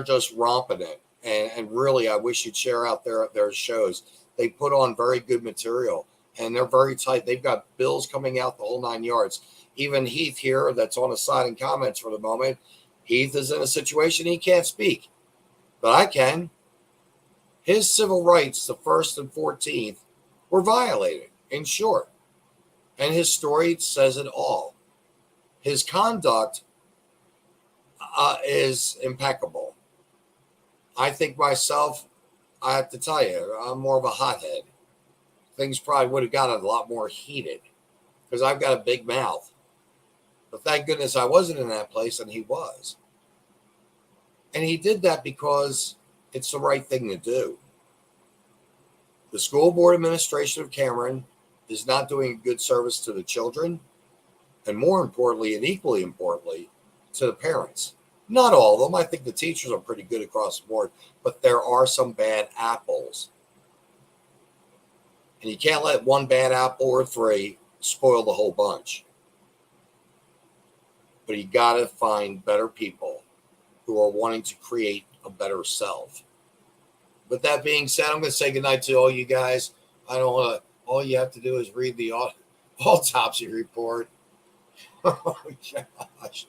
just romping it. And really, I wish you'd share out their shows. They put on very good material, and they're very tight. They've got bills coming out the whole 9 yards. Even Heath here, that's on the side in comments for the moment. Heath is in a situation he can't speak, but I can. His civil rights, the 1st and 14th, were violated, in short. And his story says it all. His conduct is impeccable. I think myself, I have to tell you, I'm more of a hothead. Things probably would have gotten a lot more heated because I've got a big mouth. But thank goodness I wasn't in that place and he was. And he did that because it's the right thing to do. The school board administration of Cameron is not doing a good service to the children, and more importantly, and equally importantly, to the parents. Not all of them. I think the teachers are pretty good across the board, but there are some bad apples. And you can't let one bad apple or 3 spoil the whole bunch. But you got to find better people who are wanting to create a better self. With that being said, I'm going to say goodnight to all you guys. I don't want to. All you have to do is read the autopsy report. Oh, gosh.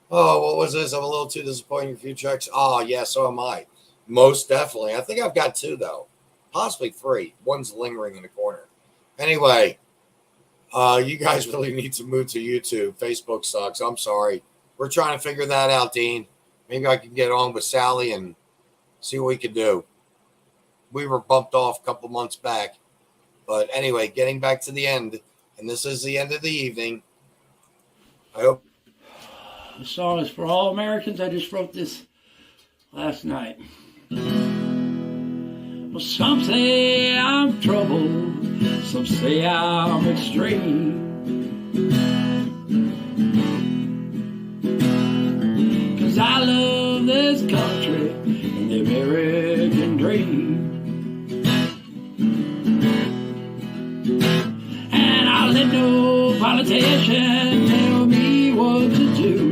Oh, what was this? I'm a little too disappointed in a few checks. Oh, yeah, so am I. Most definitely. I think I've got 2, though. Possibly 3. One's lingering in the corner. Anyway, you guys really need to move to YouTube. Facebook sucks. I'm sorry. We're trying to figure that out, Dean. Maybe I can get on with Sally and see what we can do. We were bumped off a couple months back. But anyway, getting back to the end, and this is the end of the evening. I hope. The song is for all Americans. I just wrote this last night. Well, some say I'm trouble, some say I'm extreme. 'Cause I love this country and the American dream. And I'll let no politician tell me what to do.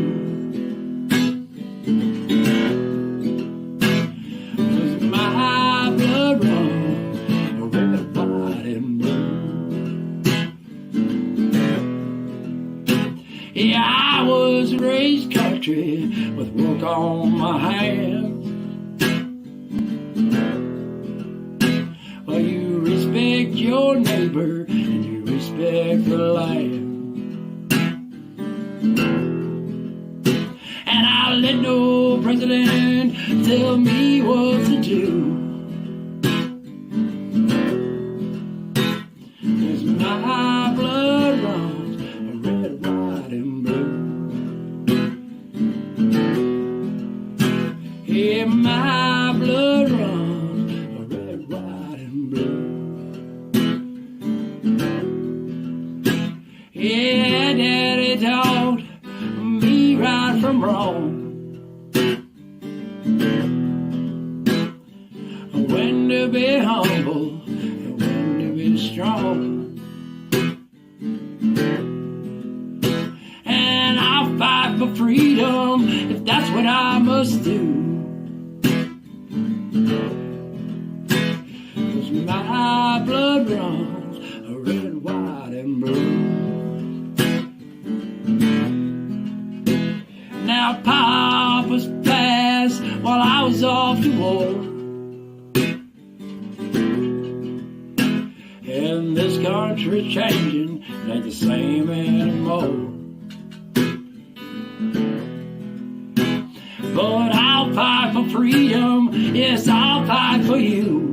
Yeah, I was raised country with work on my hands. Well, you respect your neighbor and you respect the land. And I'll let no president tell me what to do. 'Cause my blood runs red, white, and blue. Yeah, my blood runs red, white, and blue. Yeah, Daddy taught me right from wrong. When to be humble and when to be strong. And I'll fight for freedom if that's what I must do. 'Cause my blood runs red, white, and blue. Now Papa's passed while I was off to war. And this country's changing, it ain't the same anymore. But I'll fight for freedom, yes, I'll fight for you.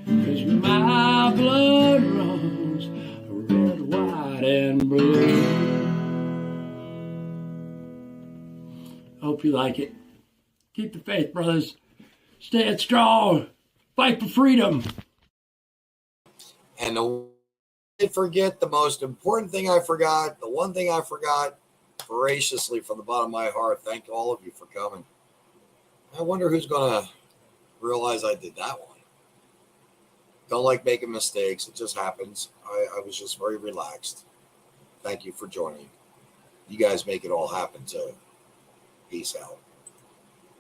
'Cause my blood runs red, white, and blue. Hope you like it. Keep the faith, brothers. Stand strong. Fight for freedom. And I forget the most important thing I forgot, the one thing I forgot, voraciously from the bottom of my heart, thank all of you for coming. I wonder who's going to realize I did that one. Don't like making mistakes. It just happens. I was just very relaxed. Thank you for joining. You guys make it all happen too. Peace out.